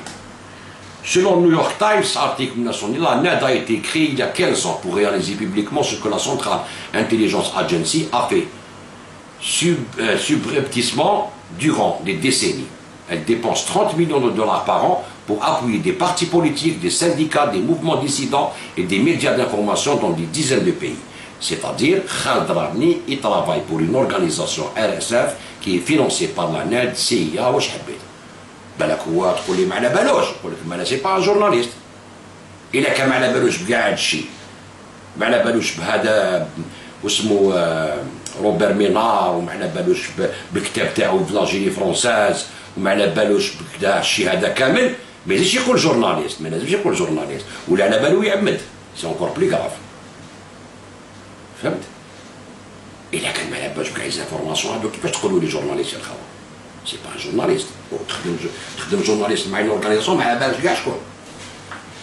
[SPEAKER 1] Selon New York Times, article 1910, la NED a été créée il y a 15 ans pour réaliser publiquement ce que la Central Intelligence Agency a fait subrepticement durant des décennies. Elle dépense 30 millions de dollars par an pour appuyer des partis politiques, des syndicats, des mouvements dissidents et des médias d'information dans des dizaines de pays. C'est-à-dire, Khaled Drarni, il travaille pour une organisation RSF qui est financée par la NED, CIA ou Shhabit. بالك هو تقول لي ما على بالوش، نقول لك ما سي با جورناليست. إلا كان ما على بالوش بكاع هذا الشيء، ما على بالوش بهذا واسمو روبير مينار، وما على بالوش بالكتاب تاعو فلاجيلي فرونساز، وما على بالوش بكذا الشيء هذا كامل، ما لازمش يقول جورناليست، ما لازمش يقول جورناليست، ولا على بالو يعمد، سي اونكور بلي كراف. فهمت؟ إلا كان ما على بالوش بكاع ليزانفورماسيون هذوك كيفاش تقولوا لي جورناليست يا الخوا؟ سي با جورناليست، تخدم جورناليست مع اون اورغانيزاسيون ما على بالك كاع شكون.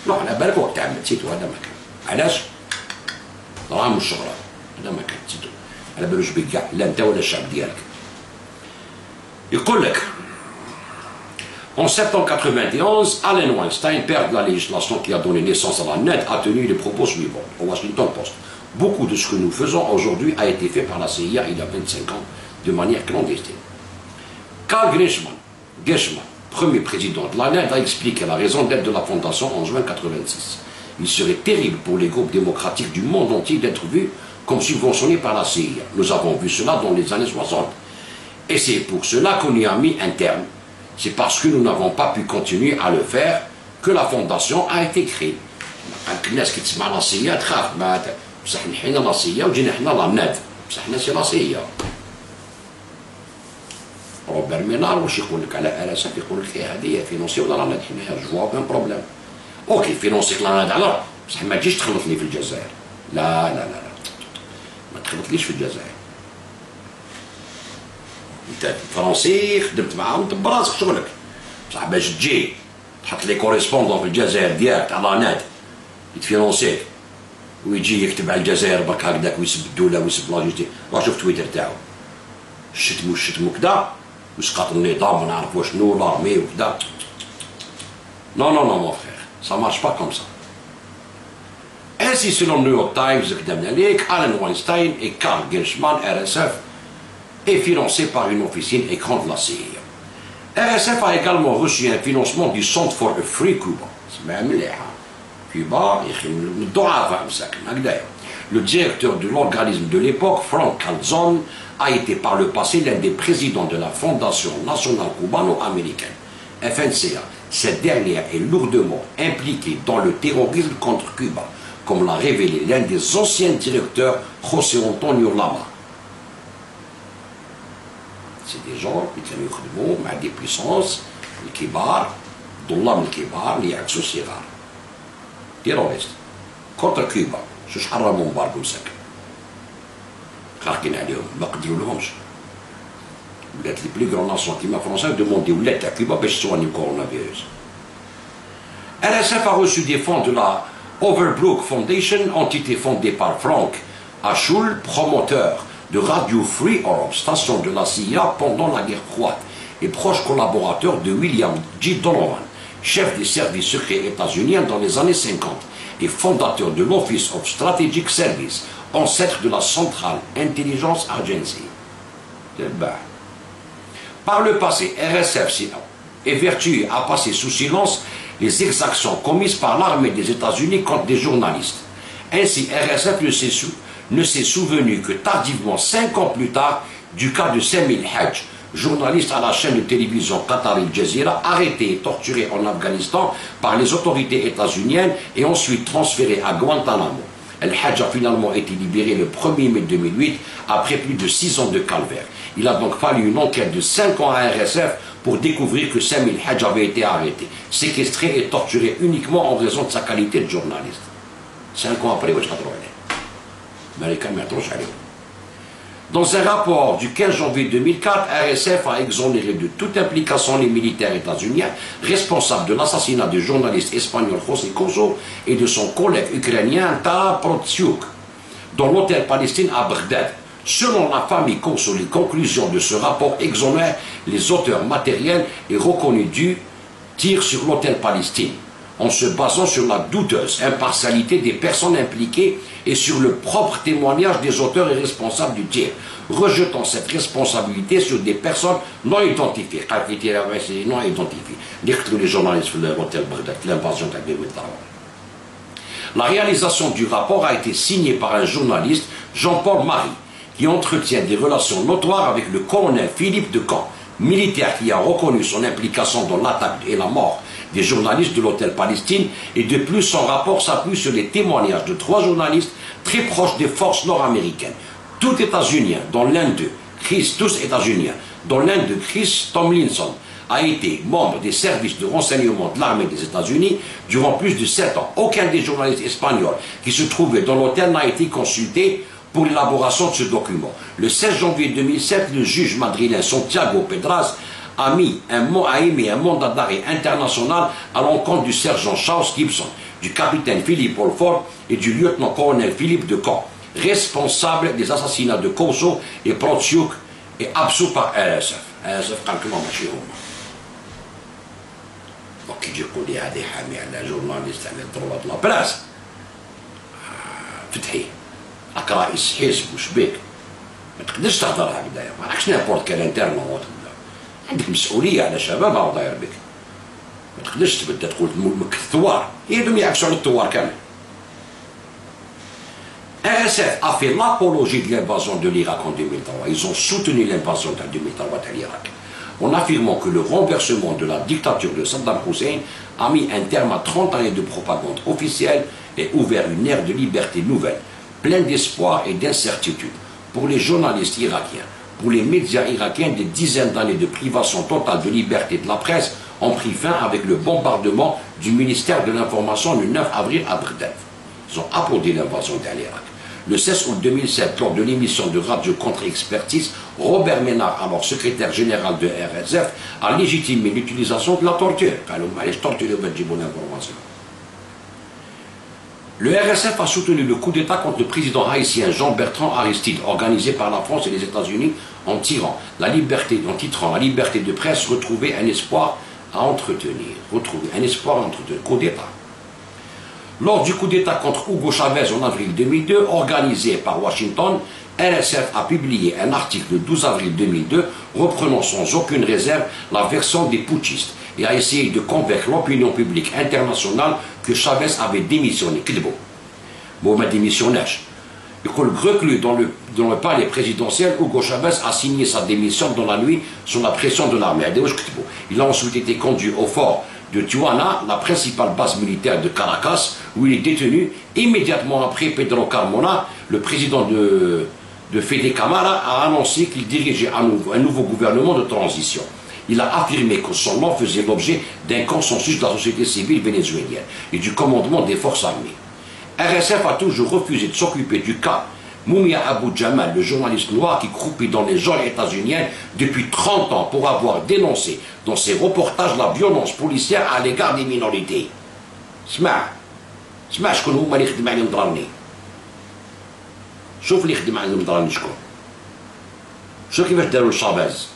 [SPEAKER 1] لا على بالك وقت تعمد سيتو هذا ما كان. علاش؟ دراهم والشهرة، هذا ما كان سيتو. على بالوش بك كاع لا انت ولا الشعب ديالك. يقول لك en septembre 91, Allen Weinstein, père de la législation qui a donné naissance à la NED, a tenu les propos suivants au Washington Post. Beaucoup de ce que nous faisons aujourd'hui a été fait par la CIA il y a 25 ans de manière clandestine. Karl Gershman, premier président de la NED, a expliqué la raison d'être de la fondation en juin 1986. Il serait terrible pour les groupes démocratiques du monde entier d'être vus comme subventionnés par la CIA. Nous avons vu cela dans les années 60. Et c'est pour cela qu'on y a mis un terme. C'est parce que nous n'avons pas pu continuer à le faire que la fondation a été créée. الناس كي تسمع لا سي تخاف بصح نحينا لا سي وجينا حنا لا ناد بصح حنا سي لا سي. روبير مينار واش يقول لك على RSF يقول لك هذه فينونسي ولا لا ناد حنايا جو بان بروبليم. اوكي فينونسيك لا ناد على بصح ما تجيش تخلطني في الجزائر. لا لا لا لا ما تخلطليش في الجزائر. انت فرنسي خدمت معاهم انت براسك شغلك بصح باش تجي تحط لي كوريسبوندون في الجزائر ديالك تاع لا ناد يتفينونسيك ويجي يكتب على الجزائر برك هكذاك ويسب الدوله ويسب لاجيتي. راه شوف تويتر تاعو الشتم وكذا وسقط النظام ما نعرف شنو لارمي وكذا. نو نو نو مون فخير سا مارش با كوم سا. Ainsi, selon le New York Times, Allen Weinstein et Karl Gershman, RSF, est financé par une officine écran de la CIA. RSF a également reçu un financement du Centre for a Free Cuba. Cuba, le directeur de l'organisme de l'époque, Frank Calzone, a été par le passé l'un des présidents de la Fondation nationale cubano-américaine, FNCA. Cette dernière est lourdement impliquée dans le terrorisme contre Cuba, comme l'a révélé l'un des anciens directeurs, José Antonio Lama. C'est des gens qui كانوا يخدموا مع des puissances الكبار ظلام الكبار اللي يعكسوا الصغار. تيروريست كونتر كوبا شوش حرموا مبارك مساكن خارقين عليهم ما قدروا لهمش. ولات لي بلي غران ناسيون كيما فرنسا دوموندي ولات تاع كوبا باش تسواني الكورونا فيروس. RSF a reçu des fonds de la Overbrook Foundation, entité fondée par Frank Ashul, promoteur de Radio Free Europe, station de la CIA pendant la guerre froide, et proche collaborateur de William G. Donovan, chef des services secrets états-uniens dans les années 50 et fondateur de l'Office of Strategic Service, ancêtre de la Central Intelligence Agency. Par le passé, RSF évertué à passer sous silence les exactions commises par l'armée des États-Unis contre des journalistes. Ainsi, RSF ne s'est souvenu que tardivement, 5 ans plus tard, du cas de Samil Hajj, journaliste à la chaîne de télévision Qatari Al Jazeera, arrêté et torturé en Afghanistan par les autorités états-uniennes et ensuite transféré à Guantanamo. El Hajj a finalement été libéré le 1er mai 2008 après plus de 6 ans de calvaire. Il a donc fallu une enquête de 5 ans à RSF pour découvrir que Samil Hajj avait été arrêté, séquestré et torturé uniquement en raison de sa qualité de journaliste. 5 ans après, dans un rapport du 15 janvier 2004, RSF a exonéré de toute implication les militaires états-uniens responsables de l'assassinat du journaliste espagnol José Koso et de son collègue ukrainien Taha Protsiuk dans l'hôtel Palestine à Bagdad. Selon la famille Koso, les conclusions de ce rapport exonèrent les auteurs matériels et reconnus du tir sur l'hôtel Palestine. en se basant sur la douteuse impartialité des personnes impliquées et sur le propre témoignage des auteurs et responsables du tir, rejetant cette responsabilité sur des personnes non identifiées. Non identifiées. Les journalistes de l'hôtel Bagdad, l'invasion de 2003. La réalisation du rapport a été signée par un journaliste, Jean-Paul Marie, qui entretient des relations notoires avec le colonel Philippe de Camp, militaire qui a reconnu son implication dans l'attaque et la mort des journalistes de l'hôtel Palestine, et de plus son rapport s'appuie sur les témoignages de 3 journalistes très proches des forces nord-américaines, tous états-uniens, dont l'un d'eux, tous états-uniens, dont l'un de Chris Tomlinson, a été membre des services de renseignement de l'armée des États-Unis durant plus de 7 ans. Aucun des journalistes espagnols qui se trouvaient dans l'hôtel n'a été consulté pour l'élaboration de ce document. Le 16 janvier 2007, le juge madrilène Santiago Pedraz a émis un mandat d'arrêt international à l'encontre du sergent Charles Gibson, du capitaine Philippe Olford et du lieutenant-colonel Philippe de Camp, responsables des assassinats de Koso et Protsiouk et absous par RSF. RSF قال كلهم ماشي هما. وكي يقول لي هذه حامي على جورناليست على الدروات لا براس. فتحي. راك رئيس حزب وش بيك؟ ما تقدرش تهضر هكذايا، ما راكش نابورت كان انترنوت. عندك مسؤولية على شباب راهو داير بك. ما تقدرش تبدا تقول الثوار، يدهم يعكسوا على الثوار كامل. RSF a fait l'apologie de l'invasion de l'Irak en 2003. Ils ont soutenu l'invasion en 2003 de l'Irak, en affirmant que le renversement de la dictature de Saddam Hussein a mis un terme à 30 années de propagande officielle et ouvert une ère de liberté nouvelle, pleine d'espoir et d'incertitude. Pour les journalistes irakiens, pour les médias irakiens, des dizaines d'années de privation totale de liberté de la presse ont pris fin avec le bombardement du ministère de l'Information le 9 avril à Bagdad. Ils ont applaudi l'invasion de l'Irak. Le 16 août 2007, lors de l'émission de radio contre-expertise, Robert Ménard, alors secrétaire général de RSF, a légitimé l'utilisation de la torture. Le RSF a soutenu le coup d'État contre le président haïtien Jean-Bertrand Aristide, organisé par la France et les États-Unis, en titrant la liberté de presse, retrouver un espoir à entretenir. Coup d'État. Lors du coup d'État contre Hugo Chavez en avril 2002, organisé par Washington, RSF a publié un article le 12 avril 2002 reprenant sans aucune réserve la version des putschistes et a essayé de convaincre l'opinion publique internationale que Chavez avait démissionné. Bon, mais démissionnaire. Reclus dans le palais présidentiel, Hugo Chavez a signé sa démission dans la nuit sous la pression de l'armée. Il a ensuite été conduit au fort de Tijuana, la principale base militaire de Caracas, où il est détenu. Immédiatement après, Pedro Carmona, le président de Fede Camara, a annoncé qu'il dirigeait un nouveau gouvernement de transition. Il a affirmé que son nom faisait l'objet d'un consensus de la société civile vénézuélienne et du commandement des forces armées. RSF a toujours refusé de s'occuper du cas Mumia Abu Jamal, le journaliste noir qui croupit dans les geôles états-uniennes depuis 30 ans pour avoir dénoncé dans ses reportages la violence policière à l'égard des minorités. اسمع شكون هما اللي يخدم عليهم ضررني. شوف اللي يخدم عليهم ضررني شكون. شوف كيفاش داروا لشافيز.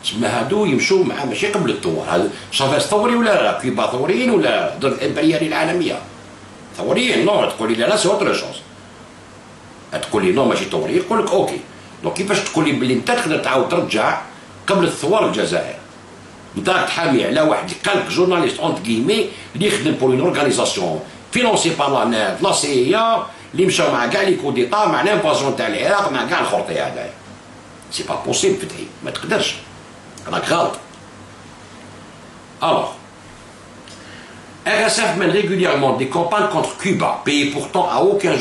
[SPEAKER 1] تسمى هادو يمشوا مع ماشي قبل الثوار، هادو شافيز ثوري ولا كيوبا ثوريين ولا ضد الامبرياليه العالميه؟ ثوريين نو، تقول لي لا سي اوتر شوز. تقول لي نو ماشي ثوري، يقول لك اوكي. دونك كيفاش تقول لي بلي انت تقدر تعاود ترجع قبل الثوار الجزائر؟ انت راك تحامي على واحد قال لك جورناليست اونت كيمي اللي يخدم بور اون اورغانيزاسيون فينونسي بار لا ناف لا سي اي اللي مشاو مع كاع لي كو ديتا مع لانفازيون تاع العراق مع كاع الخرطي هذايا. سي با بوسيبل فتحي، ما تقدرش، راك غلط. Alors, RSF mène régulièrement des campagnes contre Cuba, pays pourtant à aucun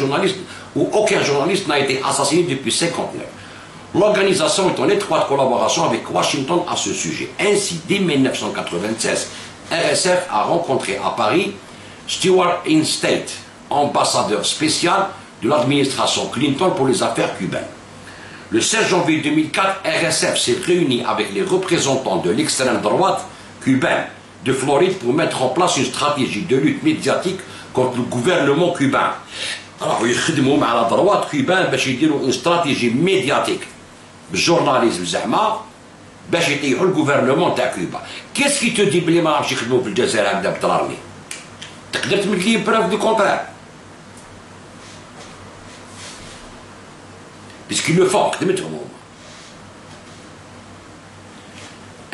[SPEAKER 1] journaliste n'a été assassiné depuis 1959. L'organisation est en étroite collaboration avec Washington à ce sujet. Ainsi, dès 1996, RSF a rencontré à Paris Stewart Instate, ambassadeur spécial de l'administration Clinton pour les affaires cubaines. Le 16 janvier 2004, RSF s'est réuni avec les représentants de l'extrême droite cubaine de Floride pour mettre en place une stratégie de lutte médiatique contre le gouvernement cubain. Alors, ils يخدموا على la droite cubaine باش يديروا une stratégie médiatique بالجورناليزم زعما باش يطيحوا الجوفرنمون تاع كوبا. Qu'est-ce qui te dit بلي ما راهمش يخدموا في الجزائر هكذا بضرارني؟ تقدر تمد لي بروف دو كونترير puisqu'ils le font خدمتهم هما.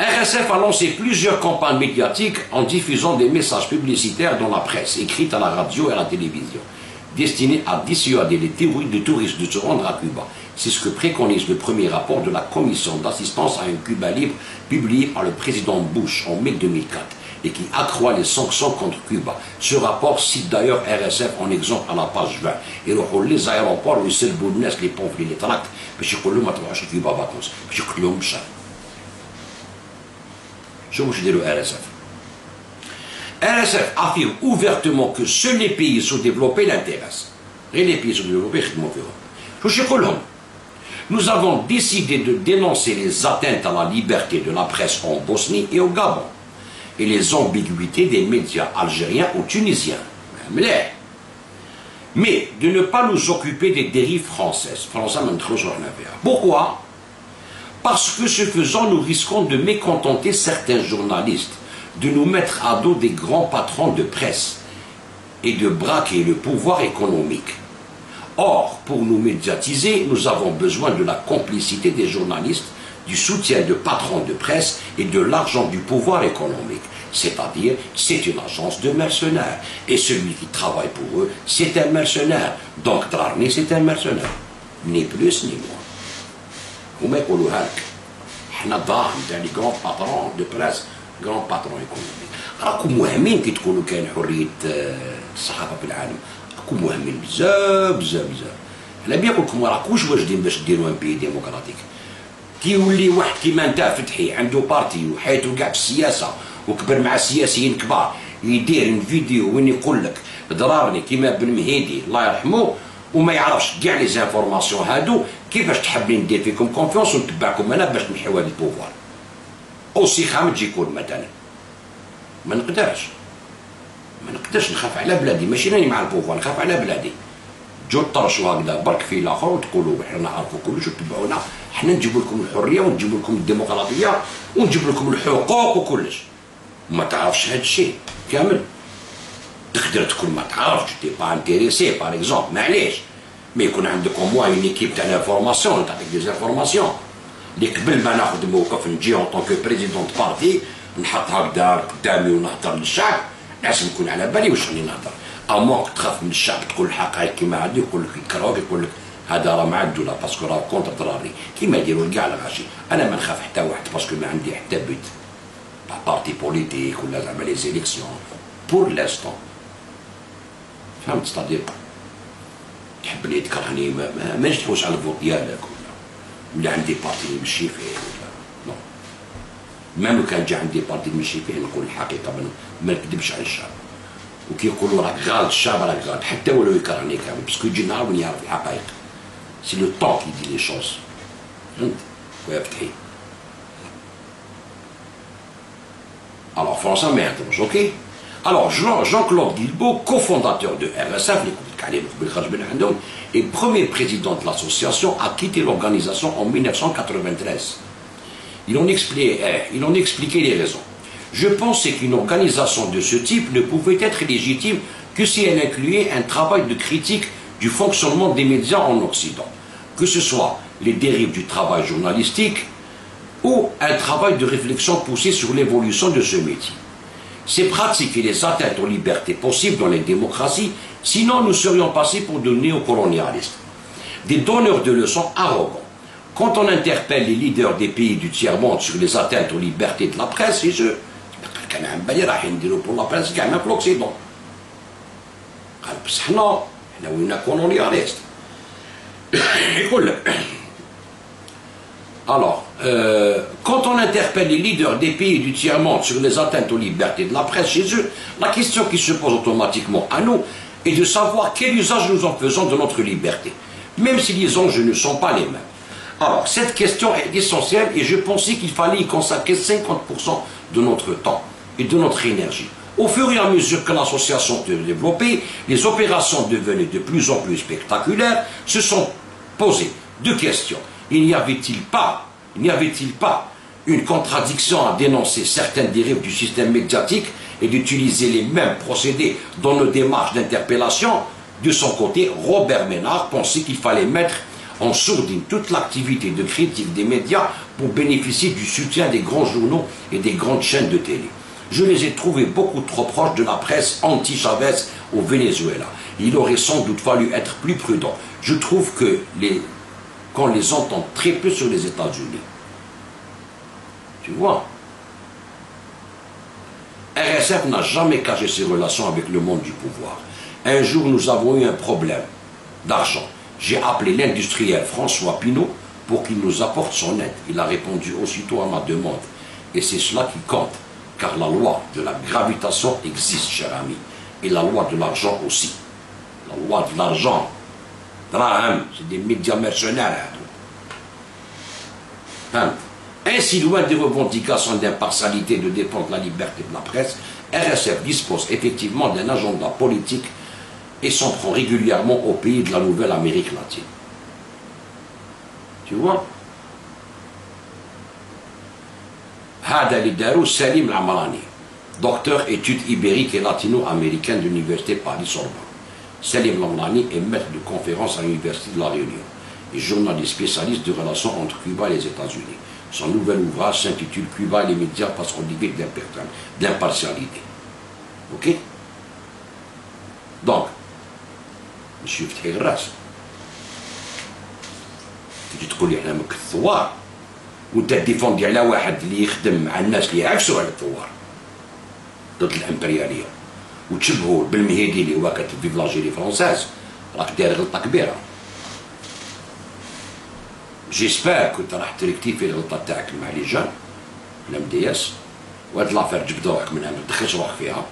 [SPEAKER 1] RSF a lancé plusieurs campagnes médiatiques en diffusant des messages publicitaires dans la presse, écrite à la radio et à la télévision, destinés à dissuader les touristes de se rendre à Cuba. C'est ce que préconise le premier rapport de la Commission d'assistance à un Cuba libre, publié par le président Bush en mai 2004, et qui accroît les sanctions contre Cuba. Ce rapport cite d'ailleurs RSF en exemple à la page 20. Et les aéroports où ils se les pauvres, les tracts, parce que le matin, je suis Cuba vacances, parce que le شو يديروا RSF. RSF affirme ouvertement que seuls les pays sous-développés l'intéressent. Et les pays sous-développés يخدموا فيهم. شو يقول لهم؟ Nous avons décidé de dénoncer les atteintes à la liberté de la presse en Bosnie et au Gabon et les ambiguïtés des médias algériens ou tunisiens. Mais de ne pas nous occuper des dérives françaises. Pourquoi? Parce que ce faisant, nous risquons de mécontenter certains journalistes, de nous mettre à dos des grands patrons de presse et de braquer le pouvoir économique. Or, pour nous médiatiser, nous avons besoin de la complicité des journalistes, du soutien de patrons de presse et de l'argent du pouvoir économique. C'est-à-dire, c'est une agence de mercenaires. Et celui qui travaille pour eux, c'est un mercenaire. Donc, Drarni, c'est un mercenaire. Ni plus ni moins. هما يقولوها لك حنا الدراهم تاع لي كرون باترون دو بريس كرون باترون ايكونومي راكم موهمين كي تقولوا كاين حريه الصحافه في العالم راكم موهمين بزاف بزاف بزاف على بالي نقول لكم راكوش واجدين باش ديروا ان بي ديمقراطيك كي يولي واحد كيما انت فتحي عنده بارتي وحياته كاع في السياسه وكبر مع سياسيين كبار يدير فيديو وين يقول لك ضرارني كيما بن مهيدي الله يرحمه وما يعرفش كاع لي زانفورماسيون هادو كيفاش تحبني ندير فيكم كونفيونس ونتبعكم انا باش نحيو هاد البوفوار اوسي خامج يكون مثلا ما نقدرش نخاف على بلادي ماشي راني مع البوفوار نخاف على بلادي جو طرشوا هكذا برك في الاخر وتقولوا حنا نعرفوا كلش وتبعونا حنا نجيب لكم الحريه ونجيب لكم الديمقراطيه ونجيب لكم الحقوق وكلش ما تعرفش هاد الشيء كامل تقدر تكون ما تعرفش تي با انتيريسي باغ اكزومبل معليش مي يكون عندك او موان اون ايكيب تاع لانفورماسيون تعطيك دي زانفورماسيون اللي قبل ما ناخذ موقف نجي اون طونك بريزيدون بارتي نحط هكذا قدامي ونهضر للشعب لازم نكون على بالي واش راني نهضر امون تخاف من الشعب تقول الحقائق كيما هادي يقول لك يكرهوك يقول لك هذا راه مع الدوله باسكو راه كونتر ضراري كيما يديروا كاع الغاشي انا ما نخاف حتى واحد باسكو ما عندي حتى بيت بارتي بوليتيك ولا زعما لي زيليكسيون بور لانستون فهمت ستادير تحبني تكرهني ما نجحوش على الفوت ديالك ولا عندي بارتي نمشي فيه ولا نو ميم كان جا عندي بارتي نمشي فيه نقول الحقيقه ما نكذبش على الشعب وكي يقولوا راك غالط الشعب راك غالط حتى ولو يكرهني كامل باسكو يجي نهار وين يعرف الحقائق سي لو طون كي دي لي شوز فهمت خويا فتحي الوغ فرنسا ما يهضروش اوكي. Alors Jean-Claude Guilbeault, cofondateur de RSF, et premier président de l'association, a quitté l'organisation en 1993. Ils ont expliqué les raisons. Je pensais qu'une organisation de ce type ne pouvait être légitime que si elle incluait un travail de critique du fonctionnement des médias en Occident, que ce soit les dérives du travail journalistique ou un travail de réflexion poussé sur l'évolution de ce métier. Ces pratiques et les atteintes aux libertés possibles dans les démocraties, sinon nous serions passés pour de néocolonialistes, des donneurs de leçons arrogants. Quand on interpelle les leaders des pays du tiers-monde sur les atteintes aux libertés de la presse, et je pour la presse pour l'Occident. Alors, quand on interpelle les leaders des pays du tiers-monde sur les atteintes aux libertés de la presse chez eux, la question qui se pose automatiquement à nous est de savoir quel usage nous en faisons de notre liberté, même si les enjeux ne sont pas les mêmes. Alors, cette question est essentielle et je pensais qu'il fallait y consacrer 50% de notre temps et de notre énergie. Au fur et à mesure que l'association se développait, les opérations devenaient de plus en plus spectaculaires, se sont posées deux questions. Il n'y avait-il pas une contradiction à dénoncer certaines dérives du système médiatique et d'utiliser les mêmes procédés dans nos démarches d'interpellation. De son côté, Robert Ménard pensait qu'il fallait mettre en sourdine toute l'activité de critique des médias pour bénéficier du soutien des grands journaux et des grandes chaînes de télé. Je les ai trouvés beaucoup trop proches de la presse anti-Chavez au Venezuela. Il aurait sans doute fallu être plus prudent. Je trouve que qu'on les entend très peu sur les États-Unis. Tu vois, RSF n'a jamais caché ses relations avec le monde du pouvoir. Un jour, nous avons eu un problème d'argent. J'ai appelé l'industriel François Pinault pour qu'il nous apporte son aide. Il a répondu aussitôt à ma demande. Et c'est cela qui compte, car la loi de la gravitation existe, cher ami, et la loi de l'argent aussi. La loi de l'argent, c'est des médias mercenaires. Ainsi, loin des revendications d'impartialité et de défendre la liberté de la presse, RSF dispose effectivement d'un agenda politique et s'en prend régulièrement aux pays de la nouvelle Amérique latine. Tu vois? هذا اللي دارو سليم العمراني docteur études ibériques et latino-américaines de l'université Paris-Sorbonne. Salim Lamrani est maître de conférence à l'université de La Réunion et journaliste spécialiste de relations entre Cuba et les États-Unis. Son nouvel ouvrage s'intitule Cuba et les médias face aux limites d'impartialité. Ok? Donc, monsieur فتحي غراس تجي تقول لي احنا من الثوار وانت ديفوندي على واحد اللي يخدم مع الناس اللي يعكسوا على الثوار ضد الامبرياليه وتشبهوا بالمهيدي اللي هو كاتب في لاجيري فرونساز، راك داير غلطه كبيره. جيسبر كنت راح تريكتيفي الغلطه تاعك مع لي جان الام دي اس، وهاد لافير جبد روحك منها ما تدخلش روحك فيها.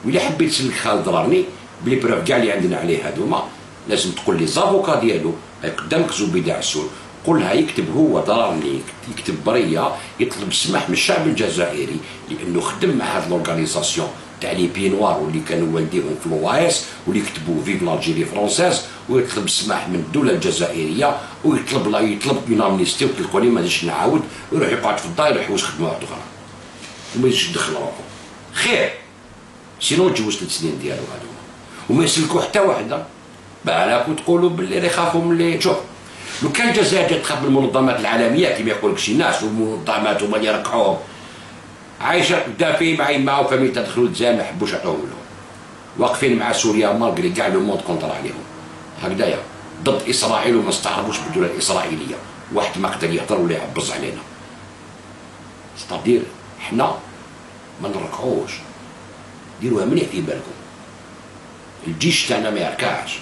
[SPEAKER 1] وإلا حبيت تسلك خالد راني بلي بروف كاع اللي عندنا عليه هذوما لازم تقول لي زافوكا ديالو هاي قدامك زبيدة عسول، قولها يكتب هو ضررني، يكتب بريه يطلب السماح من الشعب الجزائري لانه خدم مع هاد لورغانيزاسيون تاع لي بينوار واللي كانوا والديهم في الوايس واللي كتبوا فيف لالجيري فرونساز، ويطلب السماح من الدوله الجزائريه ويطلب اون امنيستي وتلقوا لي ما نجيش نعاود ويروح يقعد في الدار يحوس خدمه واحده اخرى وما يجيش يدخل روحو خير، سينو تجوز 3 سنين ديالو هذوما وما يسلكوا حتى وحده. بالك وتقولوا باللي راه يخافوا من اللي شوف لو كان الجزائر تخاف من المنظمات العالميه كما يقول لك شي ناس والمنظمات هما اللي يركعوهم عايشه دافي مع يما وفامي تدخلوا الجزائر ما يحبوش يعطوهم لهم، واقفين مع سوريا مالغري كاع لو موند كونتر عليهم هكذايا ضد اسرائيل وما استعربوش بالدوله الاسرائيليه، واحد ما قدر يهضر ولا يعبز علينا. ستادير حنا ما نركعوش، ديروها مليح في بالكم، الجيش تاعنا ما يركعش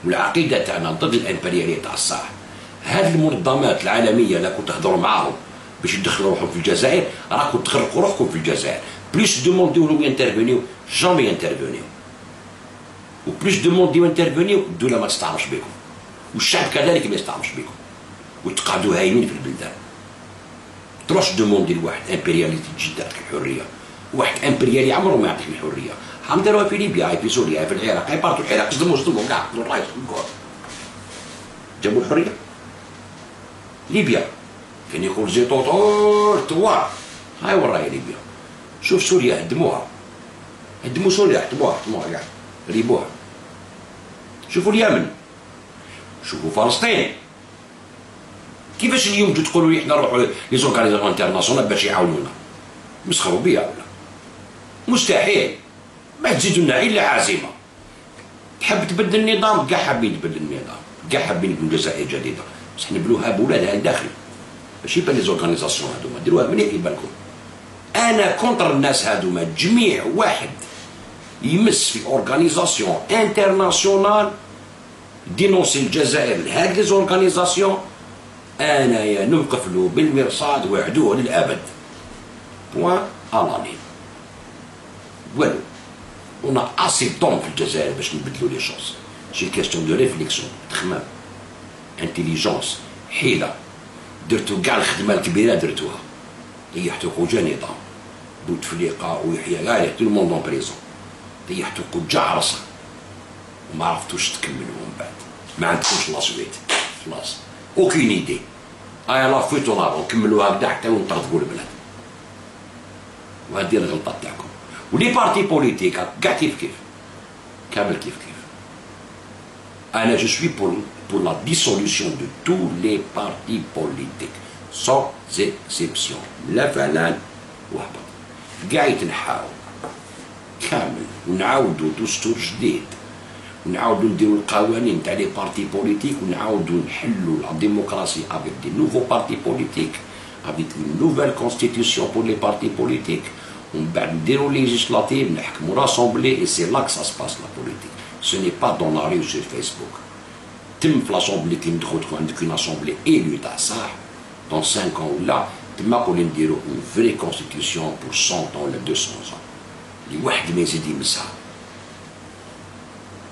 [SPEAKER 1] والعقيده تاعنا ضد الامبرياليه تاع الصح. هاد المنظمات العالميه اللي كنتوا تهضروا معاهم باش يدخلوا روحهم في الجزائر راكم تغرقوا روحكم في الجزائر. بليس دومونديو لهم ينترفونيو جامي ينترفونيو، وبليس دومونديو ينترفونيو الدوله ما تستعرفش بكم والشعب كذلك ما يستعرفش بكم وتقعدوا هايمين في البلدان. تروحش دوموندي لواحد امبرياليتي تجي تعطيك الحريه، واحد امبريالي عمره ما يعطيك الحريه. هم داروها في ليبيا، في سوريا، في العراق، يبارطوا العراق صدموا كاع قتلوا الرايس جابوا الحريه. ليبيا كان يقول زيطوط ثوار، هاي ورايا ليبيا. شوف سوريا هدموها، هدموا سوريا، هدموها كاع ريبوها. شوفوا اليمن، شوفوا فلسطين. كيفاش اليوم تقولوا لي حنا نروحوا لي زورغانيزاسيون انترناسيونال باش يعاونونا؟ مسخروا بيا ولا؟ مستحيل. ما تزيدوا لنا الا عزيمه. تحب تبدل النظام، كاع حابين تبدل النظام، كاع حابين يبنوا جزائر جديده، بصح نبنوها بولادها الداخل، ماشي بان لي زورغانيزاسيون هذوما، ديروها مليح في بالكم. انا كونتر الناس هذوما، جميع واحد يمس في اورغانيزاسيون انترناسيونال دينونسي الجزائر لهاد لي زورغانيزاسيون، انايا نوقف له بالمرصاد وعدوه للابد. بوان الانين. والو on a assez de temps في الجزائر باش نبدلوا لي شوز. شي كاستيون دو ريفليكسيون، تخمام، انتيليجونس، حيله. درتو كاع الخدمه الكبيره درتوها، طيحتو كوجا نظام بوتفليقه ويحيى غالي تو الموند اون بريزون، طيحتو كوجا عرصه وما عرفتوش تكملوا من بعد، ما عندكمش لا سويت خلاص اوكين ايدي. ايا لا فوتو نكملوها هكذا حتى ونطردقوا البلاد. وهذه الغلطه تاعكم. ولي بارتي بوليتيك كاع كيف كيف، كامل كيف كيف. انا جو سوي pour la dissolution de tous les partis politiques sans exception. لا فلان وهبط كاع يتنحاو كامل، ونعاودوا دستور جديد، ونعاودوا نديروا القوانين تاع لي بارتي بوليتيك، ونعاودوا نحلوا لا ديموكراسي افيك دي نوفو بارتي بوليتيك، افيك اون نوفيل كونستيتيسيون بور لي بارتي بوليتيك، ومن بعد نديروا ليجيسلاتيف، نحكموا راسومبلي، اي سي لا كو سا سباس لا بوليتيك، سو ني با دون لا ريو سور فيسبوك. تم في لاسومبلي كي ندخل تكون عندك اون اسومبلي ايلو تاع صح، دون 5 ans ولا تما قولي نديروا اون فري كونستيتيسيون بور 100 ans ولا 200 ans، اللي واحد ما يزيد يمسها.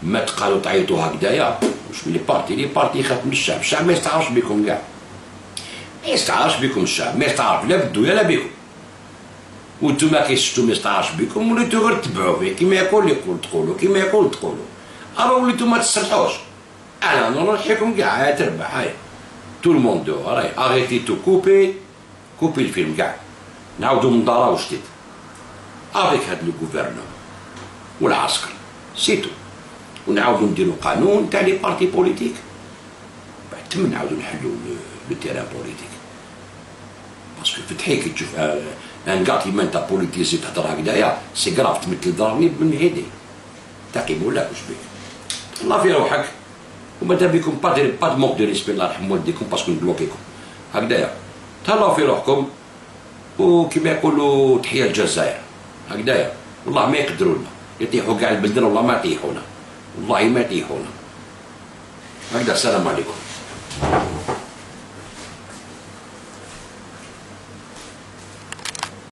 [SPEAKER 1] ما تقالوا تعيطوا هكذايا، واش من لي بارتي يخاف من الشعب، الشعب ما يستعرفش بكم كاع، ما يستعرفش بكم الشعب، ما يستعرف لا بالدويا لا بكم، وانتوما كي شفتوا ما يستعرفش بكم وليتو غير تبعوا فيه، كيما يقول تقولوا، كيما يقول تقولوا، الو وليتو ما تصلحوش. انا نرحيكم كاع، هاي تربح، هاي تو الموند دو، راهي اغيتي تو كوبي الفيلم كاع، نعاودو من دارا وجديد افيك هاد لو غوفرنمون والعسكر سيتو، ونعاودو نديرو قانون تاع لي بارتي بوليتيك، بعد تم نعاودو نحلو لو تيران بوليتيك. باسكو فتحي كي تشوف ان غاتيمان تاع بوليتيزي تهضر هكذايا سي كراف، تمثل ضربني من هيدي تعقيب ولا واش بيك، الله في روحك، وماذا بكم با دو موك دو ريسبي، الله يرحم والديكم باسكو نبلوكيكم هكذايا، تهلاو في روحكم، وكيما يقولوا تحية الجزائر هكذايا، والله ما يقدروا لنا، يطيحوا كاع البلدان والله ما يطيحونا، والله ما يطيحونا هكذا. السلام عليكم.